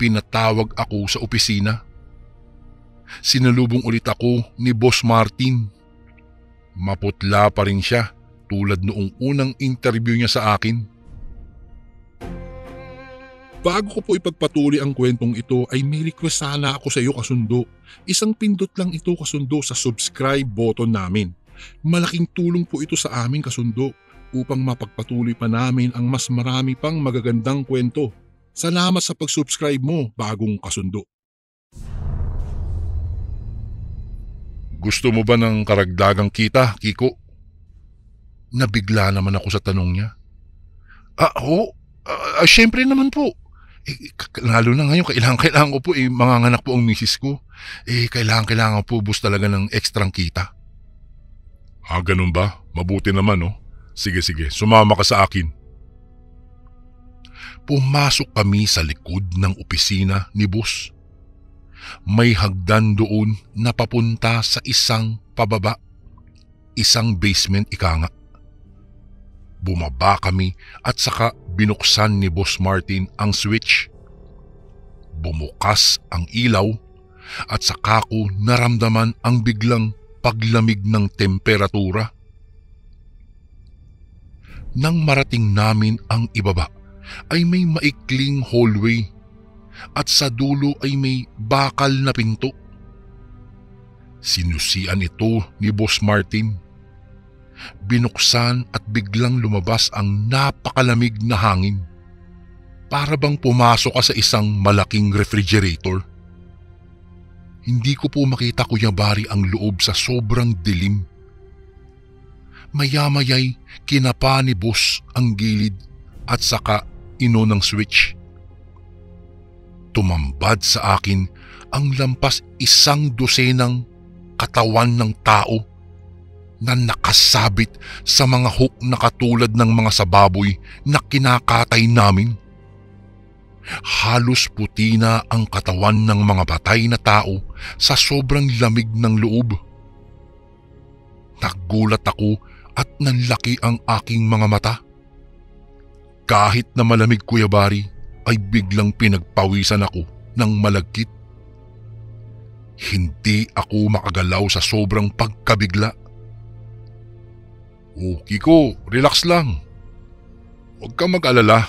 A: pinatawag ako sa opisina. Sinalubong ulit ako ni Boss Martin. Maputla pa rin siya tulad noong unang interview niya sa akin. Bago ko po ipagpatuloy ang kwentong ito ay may request sana ako sa iyo, kasundo. Isang pindot lang ito, kasundo, sa subscribe button namin. Malaking tulong po ito sa amin, kasundo, upang mapagpatuloy pa namin ang mas marami pang magagandang kwento. Salamat sa pag-subscribe mo, bagong kasundo. Gusto mo ba ng karagdagang kita, Kiko? Nabigla naman ako sa tanong niya. Oo. Syempre naman po. Lalo na ngayon, kailangan ko po, manganganak po ang misis ko. Kailangan po, boss, talaga ng ekstrang kita. Ganun ba? Mabuti naman, no? Sige, sumama ka sa akin. Pumasok kami sa likod ng opisina ni boss. May hagdan doon na papunta sa isang pababa. Isang basement, ika nga. Bumaba kami at saka binuksan ni Boss Martin ang switch. Bumukas ang ilaw at saka ko naramdaman ang biglang paglamig ng temperatura. Nang marating namin ang ibaba ay may maikling hallway at sa dulo ay may bakal na pinto. Sinusian ito ni Boss Martin. Binuksan at biglang lumabas ang napakalamig na hangin. Para bang pumasok ka sa isang malaking refrigerator. Hindi ko po makita, Kuya Bari, ang loob sa sobrang dilim. Maya-maya'y kinapa ni boss ang gilid at saka ng switch. Tumambad sa akin ang lampas 100 katawan ng tao na nakasabit sa mga hook na katulad ng mga sababoy na kinakatay namin. Halos puti na ang katawan ng mga patay na tao sa sobrang lamig ng loob. Nagulat ako at nanlaki ang aking mga mata. Kahit na malamig, Kuya Bari, ay biglang pinagpawisan ako ng malagkit. Hindi ako makagalaw sa sobrang pagkabigla. Kiko, relax lang. Huwag kang mag-alala.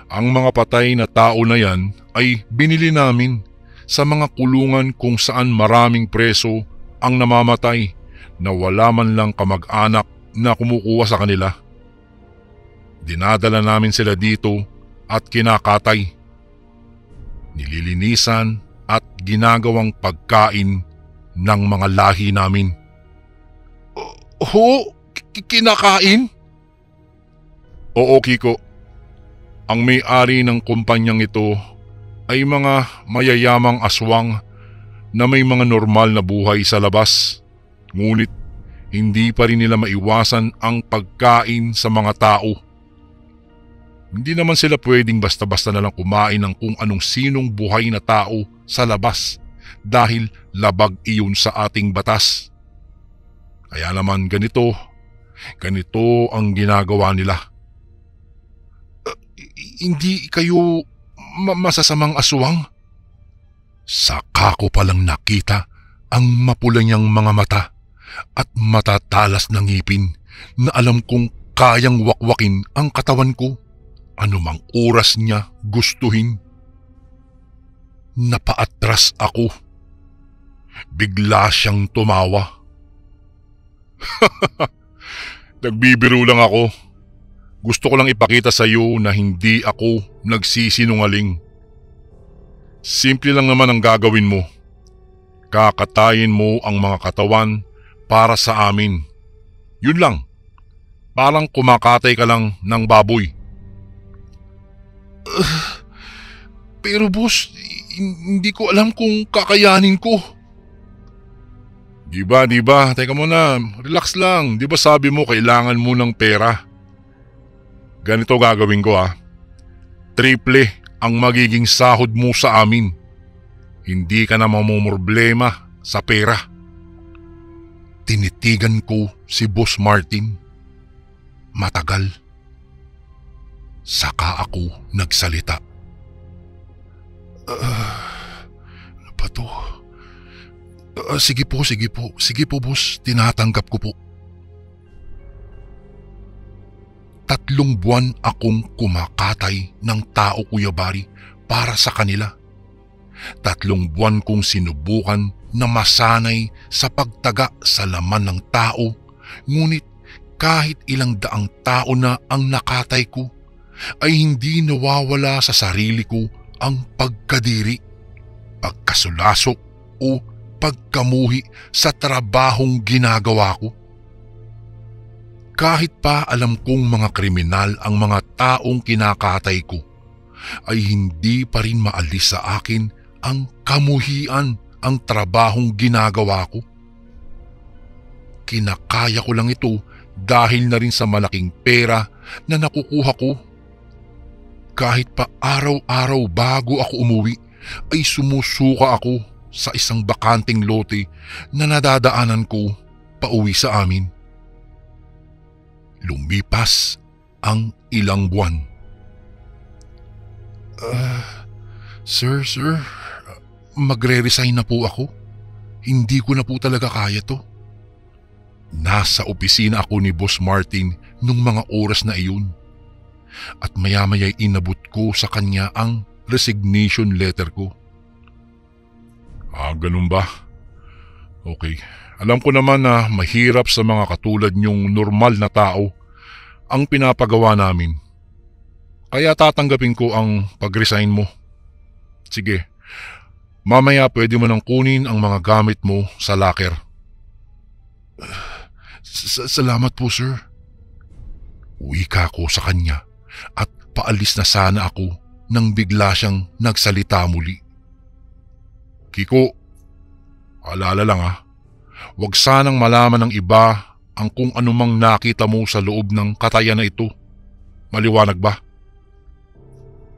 A: Ang mga patay na tao na yan ay binili namin sa mga kulungan kung saan maraming preso ang namamatay na wala man lang kamag-anak na kumukuha sa kanila. Dinadala namin sila dito at kinakatay. Nililinisan at ginagawang pagkain ng mga lahi namin. Kinakain? Oo, Kiko. Ang may-ari ng kumpanyang ito ay mga mayayamang aswang na may mga normal na buhay sa labas. Ngunit hindi pa rin nila maiwasan ang pagkain sa mga tao. Hindi naman sila pwedeng basta-basta na lang kumain ng kung anong sinong buhay na tao sa labas dahil labag iyon sa ating batas. Kaya naman ganito ang ginagawa nila. Hindi kayo masasamang aswang? Saka ko palang nakita ang mapula niyang mga mata at matatalas na ngipin na alam kong kayang wakwakin ang katawan ko anumang oras niya gustuhin. Napaatras ako. Bigla siyang tumawa. Nagbibiro lang ako. Gusto ko lang ipakita sa iyo na hindi ako nagsisinungaling. Simple lang naman ang gagawin mo. Kakatayin mo ang mga katawan para sa amin. Yun lang. Parang kumakatay ka lang ng baboy. Pero boss, Hindi ko alam kung kakayanin ko. Di ba? Teka muna, relax lang. Di ba sabi mo kailangan mo ng pera? Ganito gagawin ko Triple ang magiging sahod mo sa amin. Hindi ka na mamumroblema sa pera. Tinitigan ko si Boss Martin. Matagal. Saka ako nagsalita. Ano ba to? Sige po boss, tinatanggap ko po. 3 buwan akong kumakatay ng tao, Kuya Bari, para sa kanila. 3 buwan kong sinubukan na masanay sa pagtaga sa laman ng tao, ngunit kahit ilang daang tao na ang nakatay ko, ay hindi nawawala sa sarili ko ang pagkadiri, pagkasulaso o pagkamuhi sa trabahong ginagawa ko. Kahit pa alam kong mga kriminal ang mga taong kinakatay ko, ay hindi pa rin maalis sa akin ang kamuhian ang trabahong ginagawa ko. Kinakaya ko lang ito dahil na rin sa malaking pera na nakukuha ko. Kahit pa araw-araw bago ako umuwi, ay sumusuka ako sa isang bakanting lote na nadadaanan ko pauwi sa amin. Lumipas ang ilang buwan. Sir, magre-resign na po ako. Hindi ko na po talaga kaya to. Nasa opisina ako ni Boss Martin nung mga oras na iyon. At maya-maya'y inabot ko sa kanya ang resignation letter ko. Ganun ba? Okay. Alam ko naman na mahirap sa mga katulad niyong normal na tao ang pinapagawa namin. Kaya tatanggapin ko ang pag-resign mo. Sige, mamaya pwede mo nang kunin ang mga gamit mo sa locker. Salamat po, sir. Wika ko sa kanya at paalis na sana ako nang bigla siyang nagsalita muli. Kiko, alala lang huwag sanang malaman ng iba ang kung anumang nakita mo sa loob ng katayan na ito. Maliwanag ba?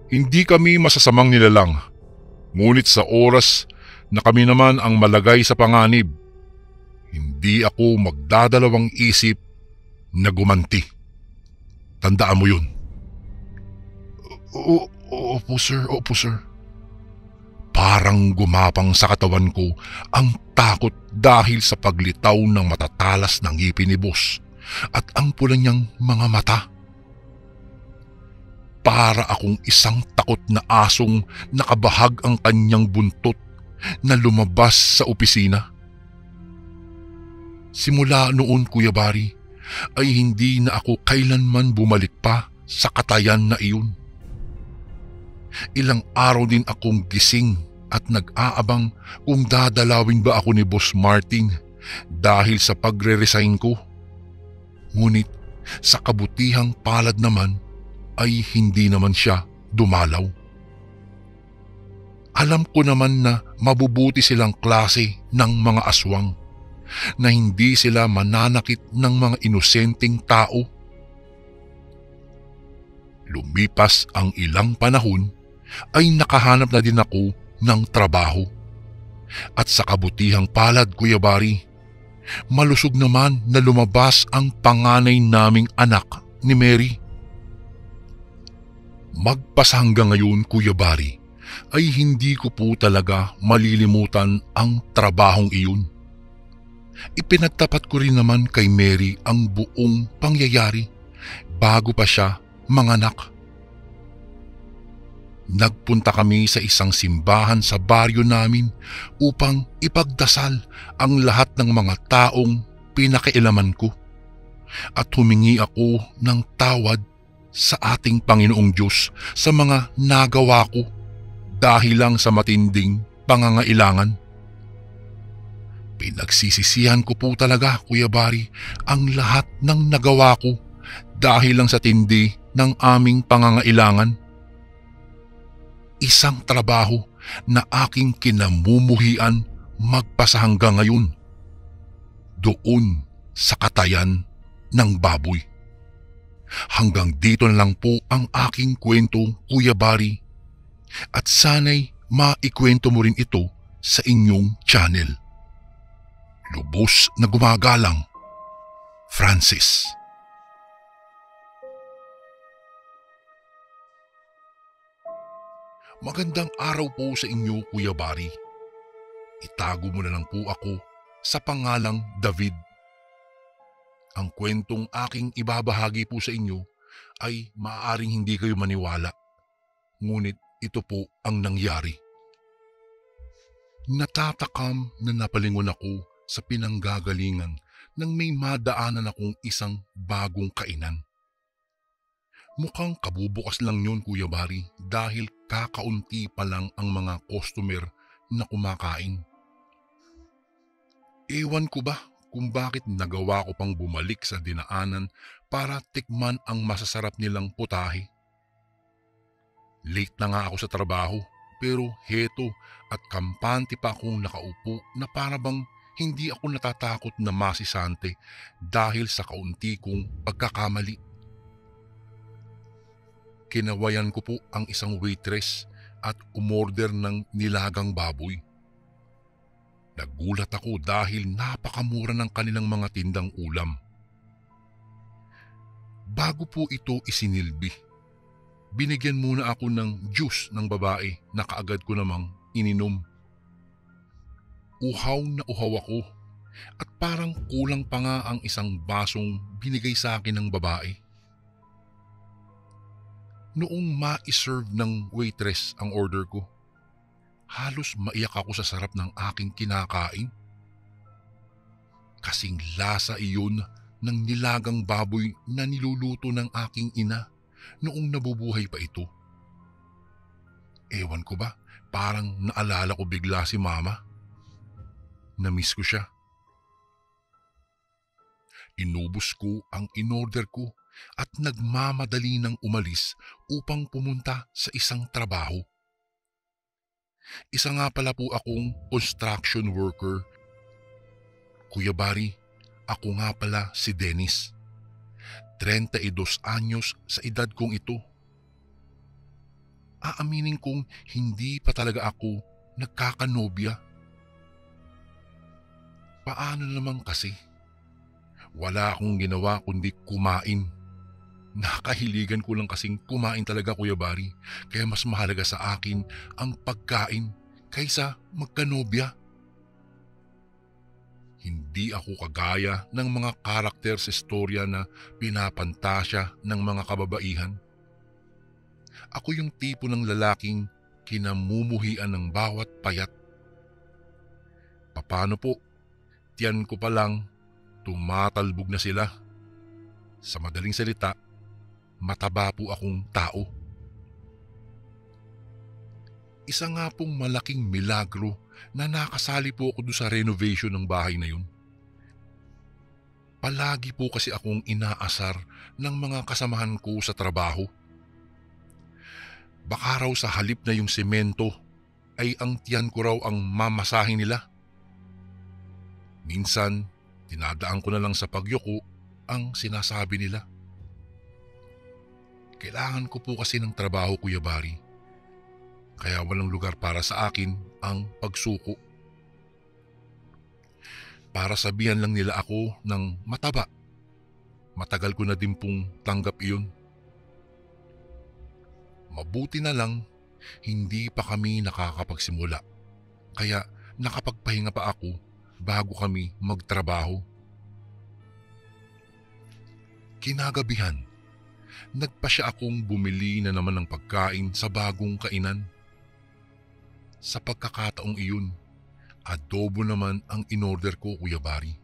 A: Hindi kami masasamang nilalang, ngunit sa oras na kami naman ang malagay sa panganib, hindi ako magdadalawang isip na gumanti. Tandaan mo yun. Opo sir. Parang gumapang sa katawan ko ang takot dahil sa paglitaw ng matatalas ng ngipin ni Boss at ang pula niyang mga mata. Para akong isang takot na asong nakabahag ang kanyang buntot na lumabas sa opisina. Simula noon, Kuya Bari, ay hindi na ako kailanman bumalik pa sa katayan na iyon. Ilang araw din akong gising at nag-aabang kung dadalawin ba ako ni Boss Martin dahil sa pagre-resign ko. Ngunit sa kabutihang palad naman ay hindi naman siya dumalaw. Alam ko naman na mabubuti silang klase ng mga aswang, na hindi sila mananakit ng mga inosenteng tao. Lumipas ang ilang panahon ay nakahanap na din ako ng trabaho. At sa kabutihang palad, Kuya Bari, malusog naman na lumabas ang panganay naming anak ni Mary. Magpas hanggang ngayon, Kuya Bari, ay hindi ko po talaga malilimutan ang trabahong iyon. Ipinagtapat ko rin naman kay Mary ang buong pangyayari bago pa siya manganak. Nagpunta kami sa isang simbahan sa baryo namin upang ipagdasal ang lahat ng mga taong pinakialaman ko at humingi ako ng tawad sa ating Panginoong Diyos sa mga nagawa ko dahil lang sa matinding pangangailangan. Pinagsisisihan ko po talaga, Kuya Bari, ang lahat ng nagawa ko dahil lang sa tindi ng aming pangangailangan. Isang trabaho na aking kinamumuhian magpasa hanggang ngayon. Doon sa katayan ng baboy. Hanggang dito na lang po ang aking kwento, Kuya Bari. At sana'y maikwento mo rin ito sa inyong channel. Lubos na gumagalang, Francis. Magandang araw po sa inyo, Kuya Bari. Itago mo na lang po ako sa pangalang David. Ang kwentong aking ibabahagi po sa inyo ay maaaring hindi kayo maniwala. Ngunit ito po ang nangyari. Natatakam na napalingon ako sa pinanggagalingan nang may madaanan akong isang bagong kainan. Mukhang kabubukas lang yun, Kuya Bari, dahil kakaunti pa lang ang mga customer na kumakain. Ewan ko ba kung bakit nagawa ko pang bumalik sa dinaanan para tikman ang masasarap nilang putahe. Late na nga ako sa trabaho, pero heto at kampante pa akong nakaupo na para bang hindi ako natatakot na masisante dahil sa kaunti kong pagkakamali. Kinawayan ko po ang isang waitress at umorder ng nilagang baboy. Nagulat ako dahil napakamura ng kanilang mga tindang ulam. Bago po ito isinilbi, binigyan muna ako ng juice ng babae na kaagad ko namang ininom. Uhaw na uhaw ako at parang kulang pa nga ang isang basong binigay sa akin ng babae. Noong ma-serve ng waitress ang order ko, halos maiyak ako sa sarap ng aking kinakain. Kasing lasa iyon ng nilagang baboy na niluluto ng aking ina noong nabubuhay pa ito. Ewan ko ba, parang naalala ko bigla si Mama. Namiss ko siya. Inubos ko ang inorder ko at nagmamadali ng umalis upang pumunta sa isang trabaho. Isa nga pala po akong construction worker. Kuya Bari, ako nga pala si Dennis. 32 anyos sa edad kong ito. Aaminin kong hindi pa talaga ako nagkakanobya. Paano naman kasi? Wala akong ginawa kundi kumain. Nakahiligan ko lang kasing kumain talaga, Kuya Bari, kaya mas mahalaga sa akin ang pagkain kaysa magkanobya. Hindi ako kagaya ng mga karakter sa istorya na pinapantasya ng mga kababaihan. Ako yung tipo ng lalaking kinamumuhian ng bawat payat. Paano po? Tiyan ko pa lang, tumatalbog na sila. Sa madaling salita, mataba po akong tao. Isa nga pong malaking milagro na nakasali po ako doon sa renovation ng bahay na yun. Palagi po kasi akong inaasar ng mga kasamahan ko sa trabaho. Baka raw sa halip na yung semento ay ang tiyan ko raw ang mamasahin nila. Minsan, dinadaan ko na lang sa pagyuko ang sinasabi nila. Kailangan ko po kasi ng trabaho, Kuya Bari. Kaya walang lugar para sa akin ang pagsuko. Para sabihan lang nila ako ng mataba. Matagal ko na din pong tanggap iyon. Mabuti na lang, hindi pa kami nakakapagsimula. Kaya nakapagpahinga pa ako bago kami magtrabaho. Kinagabihan, nagpasya akong bumili na naman ng pagkain sa bagong kainan. Sa pagkakataong iyon, adobo naman ang inorder ko, Kuya Bari.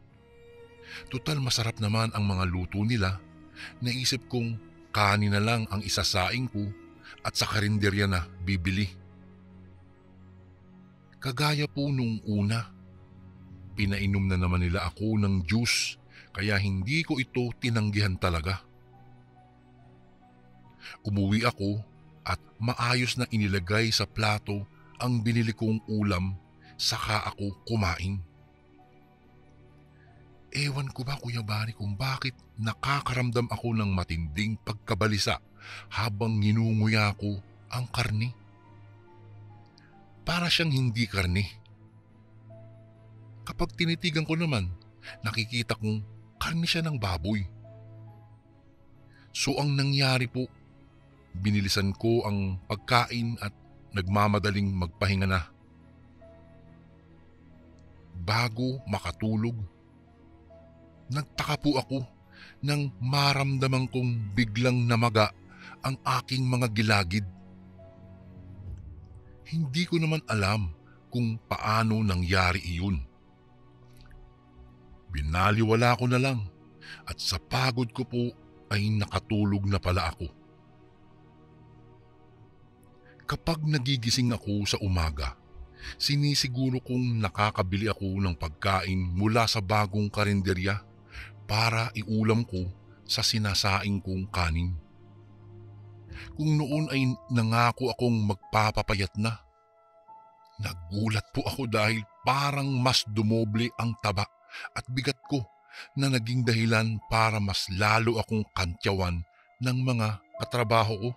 A: Tutal masarap naman ang mga luto nila, naisip kong kanin na lang ang isasaing ko at sa karinderya na bibili. Kagaya po nung una, pinainom na naman nila ako ng juice kaya hindi ko ito tinanggihan talaga. Umuwi ako at maayos na inilagay sa plato ang binili kong ulam saka ako kumain. Ewan ko ba Kuya Bari kung bakit nakakaramdam ako ng matinding pagkabalisa habang nginunguya ko ang karni. Para siyang hindi karni. Kapag tinitigan ko naman, nakikita kong karni siya ng baboy. So ang nangyari po, binilisan ko ang pagkain at nagmamadaling magpahinga na. Bago makatulog, nagtaka po ako nang maramdaman kong biglang namaga ang aking mga gilagid. Hindi ko naman alam kung paano nangyari iyon. Binaliwala ko na lang at sa pagod ko po ay nakatulog na pala ako. Kapag nagigising ako sa umaga, sinisiguro kong nakakabili ako ng pagkain mula sa bagong karinderya para iulam ko sa sinasaing kong kanin. Kung noon ay nangako akong magpapapayat na, nagulat po ako dahil parang mas dumoble ang taba at bigat ko na naging dahilan para mas lalo akong kantyawan ng mga katrabaho ko.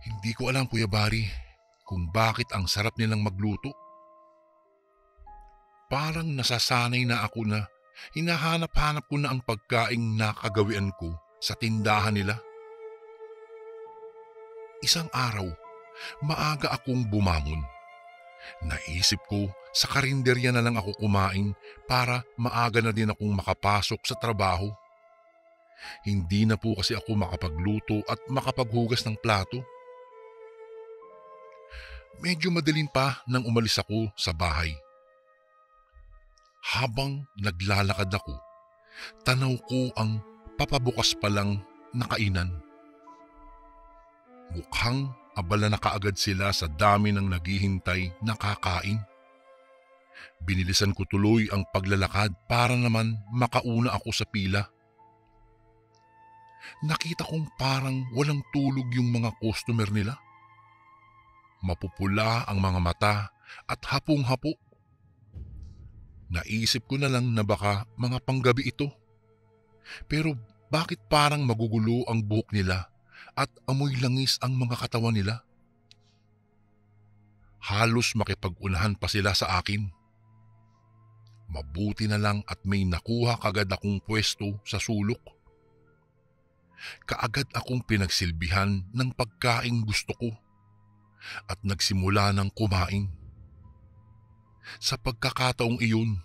A: Hindi ko alam Kuya Bari kung bakit ang sarap nilang magluto. Parang nasasanay na ako na hinahanap-hanap ko na ang pagkaing nakagawian ko sa tindahan nila. Isang araw, maaga akong bumangon. Naisip ko sa karinderya na lang ako kumain para maaga na din akong makapasok sa trabaho. Hindi na po kasi ako makapagluto at makapaghugas ng plato. Medyo madilim pa nang umalis ako sa bahay. Habang naglalakad ako, tanaw ko ang papabukas pa lang na kainan. Mukhang abala na kaagad sila sa dami ng naghihintay na kakain. Binilisan ko tuloy ang paglalakad para naman makauna ako sa pila. Nakita kong parang walang tulog yung mga customer nila. Mapupula ang mga mata at hapong-hapo. Naisip ko na lang na baka mga panggabi ito. Pero bakit parang magugulo ang buhok nila at amoy langis ang mga katawan nila? Halos makipag-unahan pa sila sa akin. Mabuti na lang at may nakuha kagad akong pwesto sa sulok. Kaagad akong pinagsilbihan ng pagkaing gusto ko at nagsimula ng kumain. Sa pagkakataong iyon,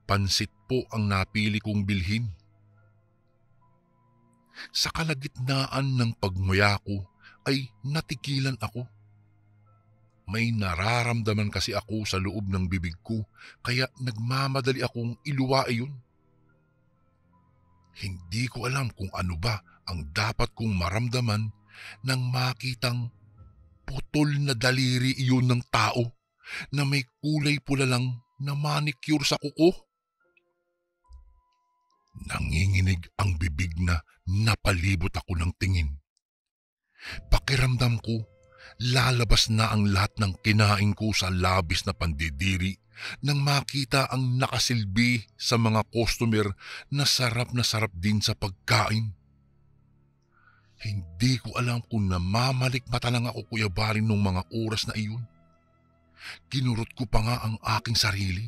A: pansit po ang napili kong bilhin. Sa kalagitnaan ng pagmuya ko ay natigilan ako. May nararamdaman kasi ako sa loob ng bibig ko kaya nagmamadali akong iluwa iyon. Hindi ko alam kung ano ba ang dapat kong maramdaman nang makitang putol na daliri iyon ng tao na may kulay pula lang na manicure sa kuko. Nanginginig ang bibig na napalibot ako ng tingin. Pakiramdam ko, lalabas na ang lahat ng kinain ko sa labis na pandidiri nang makita ang nakasilbi sa mga customer na sarap din sa pagkain. Hindi ko alam kung namamalikmata lang ako Kuya Bari nung mga oras na iyon. Kinurot ko pa nga ang aking sarili.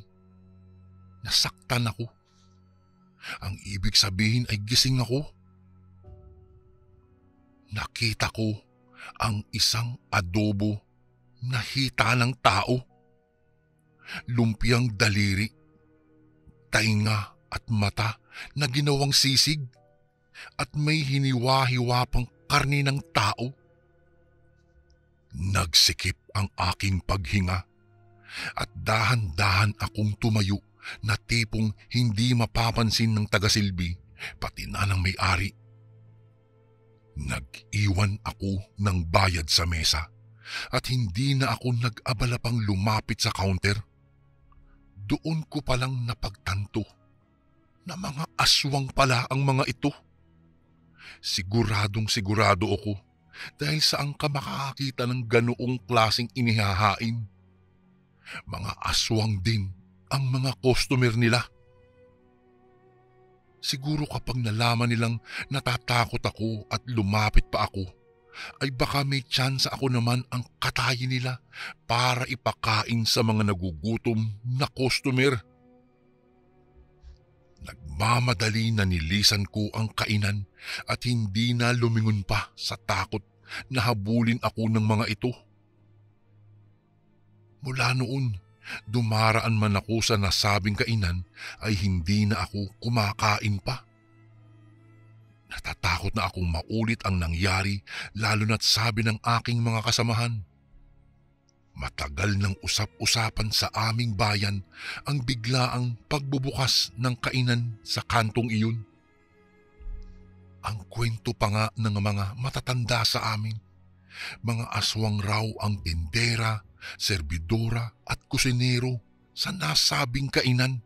A: Nasaktan ako. Ang ibig sabihin ay gising ako. Nakita ko ang isang adobo na hita ng tao. Lumpiang daliri, tainga at mata na ginawang sisig at may hiniwa-hiwa pang karni ng tao. Nagsikip ang aking paghinga at dahan-dahan akong tumayo na tipong hindi mapapansin ng tagasilbi pati na ng may-ari. Nag-iwan ako ng bayad sa mesa at hindi na ako nag-abala pang lumapit sa counter. Doon ko palang napagtanto na mga aswang pala ang mga ito. Siguradong sigurado ako dahil saan ka makakakita ng ganoong klaseng inihahain? Mga aswang din ang mga customer nila. Siguro kapag nalaman nilang natatakot ako at lumapit pa ako, ay baka may tsansa ako naman ang katayin nila para ipakain sa mga nagugutom na customer. Nagmamadali na nilisan ko ang kainan at hindi na lumingon pa sa takot na habulin ako ng mga ito. Mula noon, dumaraan man ako sa nasabing kainan ay hindi na ako kumakain pa. Natatakot na akong maulit ang nangyari lalo na't sabi ng aking mga kasamahan. Matagal ng usap-usapan sa aming bayan ang biglaang pagbubukas ng kainan sa kantong iyon. Ang kwento pa nga ng mga matatanda sa amin, mga aswang raw ang tindera, serbidora at kusinero sa nasabing kainan.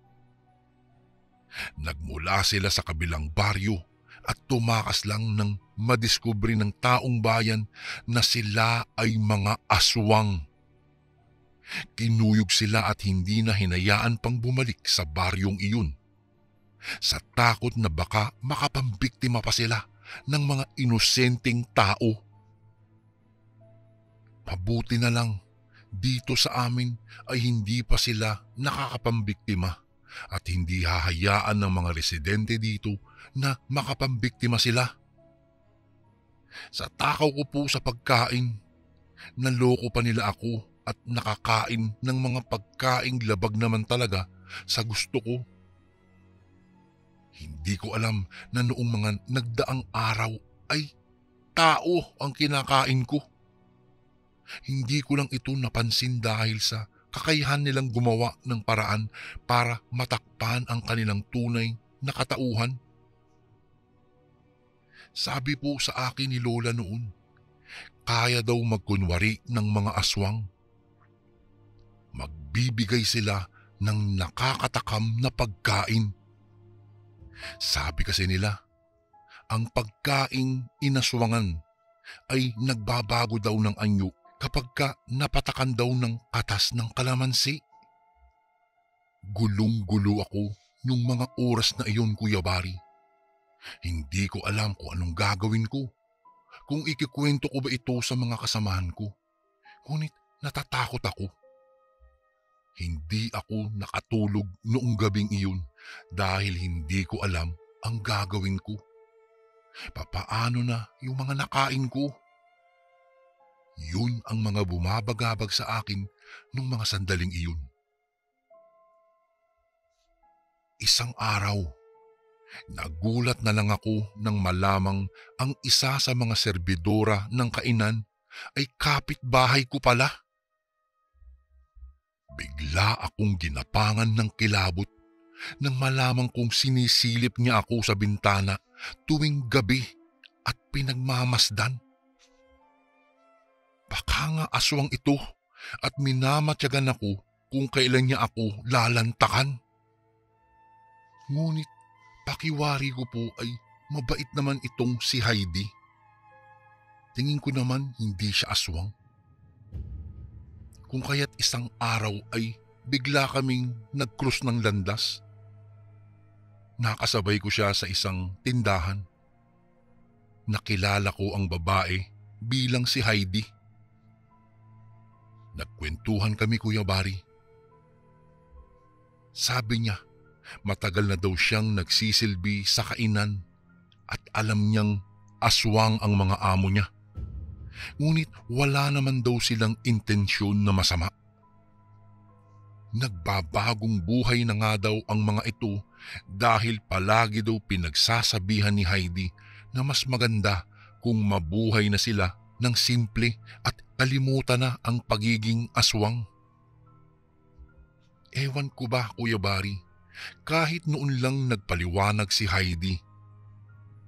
A: Nagmula sila sa kabilang baryo at tumakas lang nang madiskubre ng taong bayan na sila ay mga aswang. Kinuyog sila at hindi na hinayaan pang bumalik sa baryong iyon, sa takot na baka makapambiktima pa sila ng mga inosenteng tao. Mabuti na lang, dito sa amin ay hindi pa sila nakakapambiktima at hindi hahayaan ng mga residente dito na makapambiktima sila. Sa takaw ko po sa pagkain, naloko pa nila ako at nakakain ng mga pagkaing labag naman talaga sa gusto ko. Hindi ko alam na noong mga nagdaang araw ay tao ang kinakain ko. Hindi ko lang ito napansin dahil sa kakayahan nilang gumawa ng paraan para matakpan ang kanilang tunay na katauhan. Sabi po sa akin ni Lola noon, kaya daw magkunwari ng mga aswang. Magbibigay sila ng nakakatakam na pagkain. Sabi kasi nila, ang pagkaing inaswangan ay nagbabago daw ng anyo kapag napatakan daw ng katas ng kalamansi. Gulong-gulo ako nung mga oras na iyon, Kuya Bari. Hindi ko alam kung anong gagawin ko. Kung ikikwento ko ba ito sa mga kasamahan ko. Ngunit natatakot ako. Hindi ako nakatulog noong gabing iyon dahil hindi ko alam ang gagawin ko. Papaano na yung mga nakain ko? Yun ang mga bumabagabag sa akin nung mga sandaling iyon. Isang araw, nagulat na lang ako nang malamang ang isa sa mga serbidora ng kainan ay kapitbahay ko pala. Bigla akong ginapangan ng kilabot nang malamang kong sinisilip niya ako sa bintana tuwing gabi at pinagmamasdan. Baka nga aswang ito at minamatyagan ako kung kailan niya ako lalantakan. Ngunit pakiwari ko po ay mabait naman itong si Heidi. Tingin ko naman hindi siya aswang. Kung kaya't isang araw ay bigla kaming nag-cross ng landas. Nakasabay ko siya sa isang tindahan. Nakilala ko ang babae bilang si Heidi. Nagkwentuhan kami, Kuya Bari. Sabi niya, matagal na daw siyang nagsisilbi sa kainan at alam niyang aswang ang mga amo niya. Ngunit wala naman daw silang intensyon na masama. Nagbabagong buhay na nga daw ang mga ito dahil palagi daw pinagsasabihan ni Heidi na mas maganda kung mabuhay na sila ng simple at kalimutan na ang pagiging aswang. Ewan ko ba, Kuya Bari, kahit noon lang nagpaliwanag si Heidi,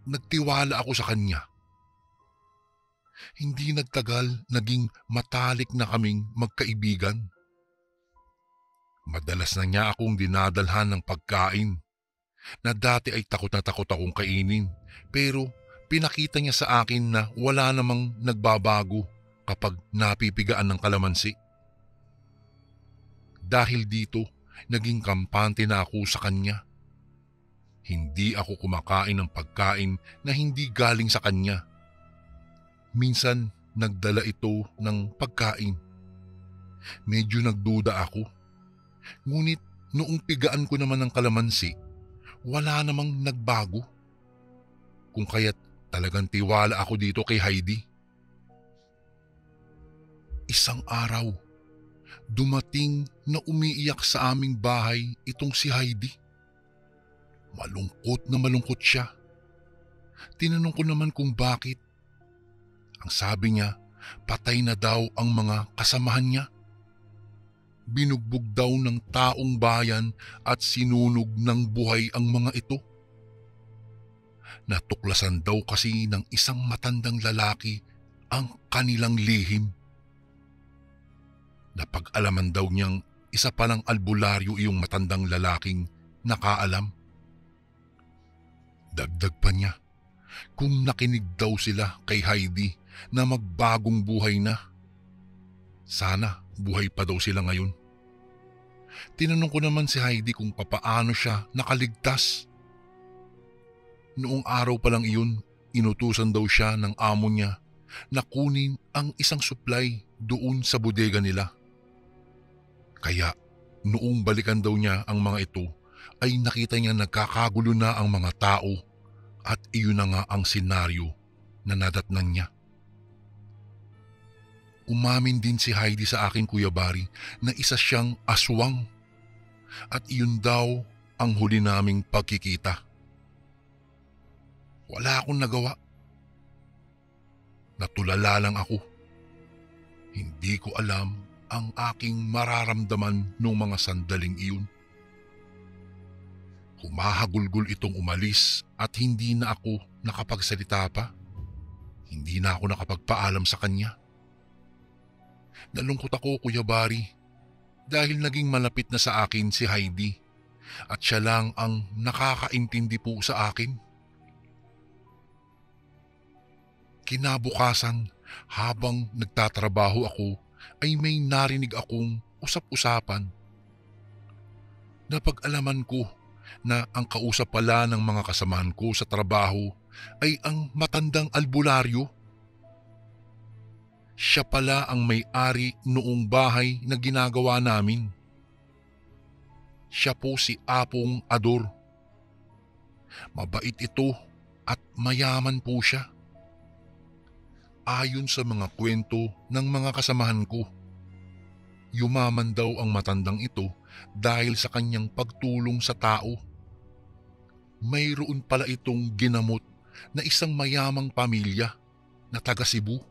A: nagtiwala ako sa kanya. Hindi nagtagal, naging matalik na kaming magkaibigan. Madalas na niya akong dinadalhan ng pagkain na dati ay takot na takot akong kainin, pero Pinakita niya sa akin na wala namang nagbabago kapag napipigaan ng kalamansi. Dahil dito, naging kampante na ako sa kanya. Hindi ako kumakain ng pagkain na hindi galing sa kanya. Minsan, nagdala ito ng pagkain. Medyo nagduda ako. Ngunit noong pigaan ko naman ng kalamansi, wala namang nagbago. Kung kaya't talagang tiwala ako dito kay Heidi. Isang araw, dumating na umiiyak sa aming bahay itong si Heidi. Malungkot siya. Tinanong ko naman kung bakit. Ang sabi niya, patay na daw ang mga kasamahan niya. Binugbog daw ng taong bayan at sinunog ng buhay ang mga ito. Natuklasan daw kasi ng isang matandang lalaki ang kanilang lihim. Napag-alaman daw niyang isa palang albularyo iyong matandang lalaking nakaalam. Dagdag pa niya, kung nakinig daw sila kay Heidi na magbagong buhay na, sana buhay pa daw sila ngayon. Tinanong ko naman si Heidi kung papaano siya nakaligtas. Noong araw pa lang iyon, inutusan daw siya ng amo niya na kunin ang isang supply doon sa bodega nila. Kaya noong balikan daw niya ang mga ito, ay nakita niya nagkakagulo na ang mga tao at iyon na nga ang senaryo na nadatnan niya. Umamin din si Heidi sa akin, Kuya Bari, na isa siyang aswang at iyon daw ang huli naming pagkikita. Wala akong nagawa. Natulala lang ako. Hindi ko alam ang aking mararamdaman noong mga sandaling iyon. Humahagulgol itong umalis at hindi na ako nakapagsalita pa. Hindi na ako nakapagpaalam sa kanya. Nalungkot ako, Kuya Bari, dahil naging malapit na sa akin si Heidi at siya lang ang nakakaintindi po sa akin. Kinabukasan, habang nagtatrabaho ako, ay may narinig akong usap-usapan. Napag-alaman ko na ang kausap pala ng mga kasamahan ko sa trabaho ay ang matandang albularyo. Siya pala ang may-ari noong bahay na ginagawa namin. Siya po si Apong Ador. Mabait ito at mayaman po siya. Ayon sa mga kwento ng mga kasamahan ko, yumaman daw ang matandang ito dahil sa kanyang pagtulong sa tao. Mayroon pala itong ginamot na isang mayamang pamilya na taga Cebu.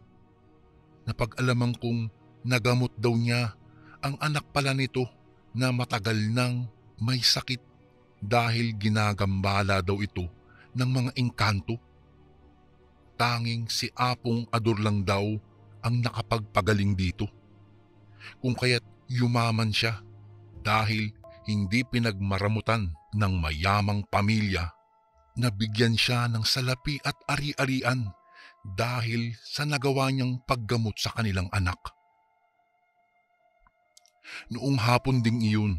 A: Napag-alaman kong nagamot daw niya ang anak pala nito na matagal nang may sakit dahil ginagambala daw ito ng mga engkanto. Tanging si Apong Ador lang daw ang nakapagpagaling dito. Kung kaya't yumaman siya dahil hindi pinagmaramutan ng mayamang pamilya na bigyan siya ng salapi at ari-arian dahil sa nagawa niyang paggamot sa kanilang anak. Noong hapon ding iyon,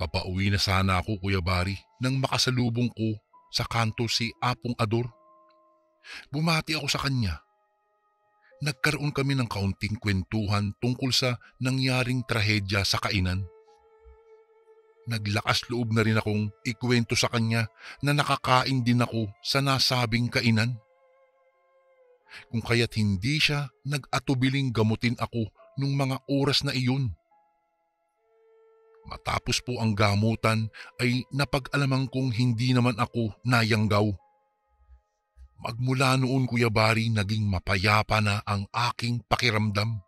A: papauwi na sana ako, Kuya Bari, nang makasalubong ko sa kanto si Apong Ador. Bumati ako sa kanya. Nagkaroon kami ng kaunting kwentuhan tungkol sa nangyaring trahedya sa kainan. Naglakas loob na rin akong ikwento sa kanya na nakakain din ako sa nasabing kainan. Kung kaya't hindi siya nag-atubiling gamutin ako nung mga oras na iyon. Matapos po ang gamutan ay napag-alaman kong hindi naman ako nayanggaw. Magmula noon, Kuya Bari, naging mapayapa na ang aking pakiramdam.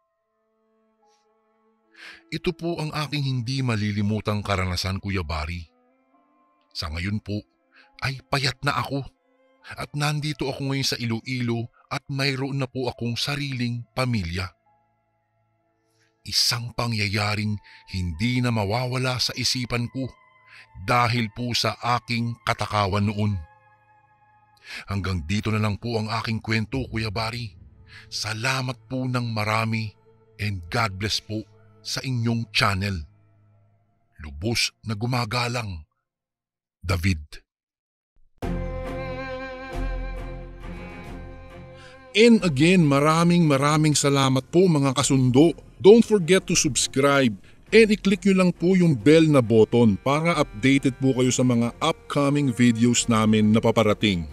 A: Ito po ang aking hindi malilimutang karanasan, Kuya Bari. Sa ngayon po ay payat na ako at nandito ako ngayon sa Iloilo at mayroon na po akong sariling pamilya. Isang pangyayaring hindi na mawawala sa isipan ko dahil po sa aking katakawan noon. Hanggang dito na lang po ang aking kwento, Kuya Bari. Salamat po ng marami and God bless po sa inyong channel. Lubos na gumagalang, David.
B: And again, maraming salamat po mga kasundo. Don't forget to subscribe and i-click nyo lang po yung bell na button para updated po kayo sa mga upcoming videos namin na paparating.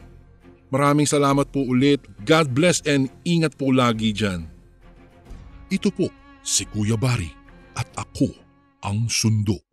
B: Maraming salamat po ulit. God bless and ingat po lagi dyan. Ito po si Kuya Bari at ako ang Sundo.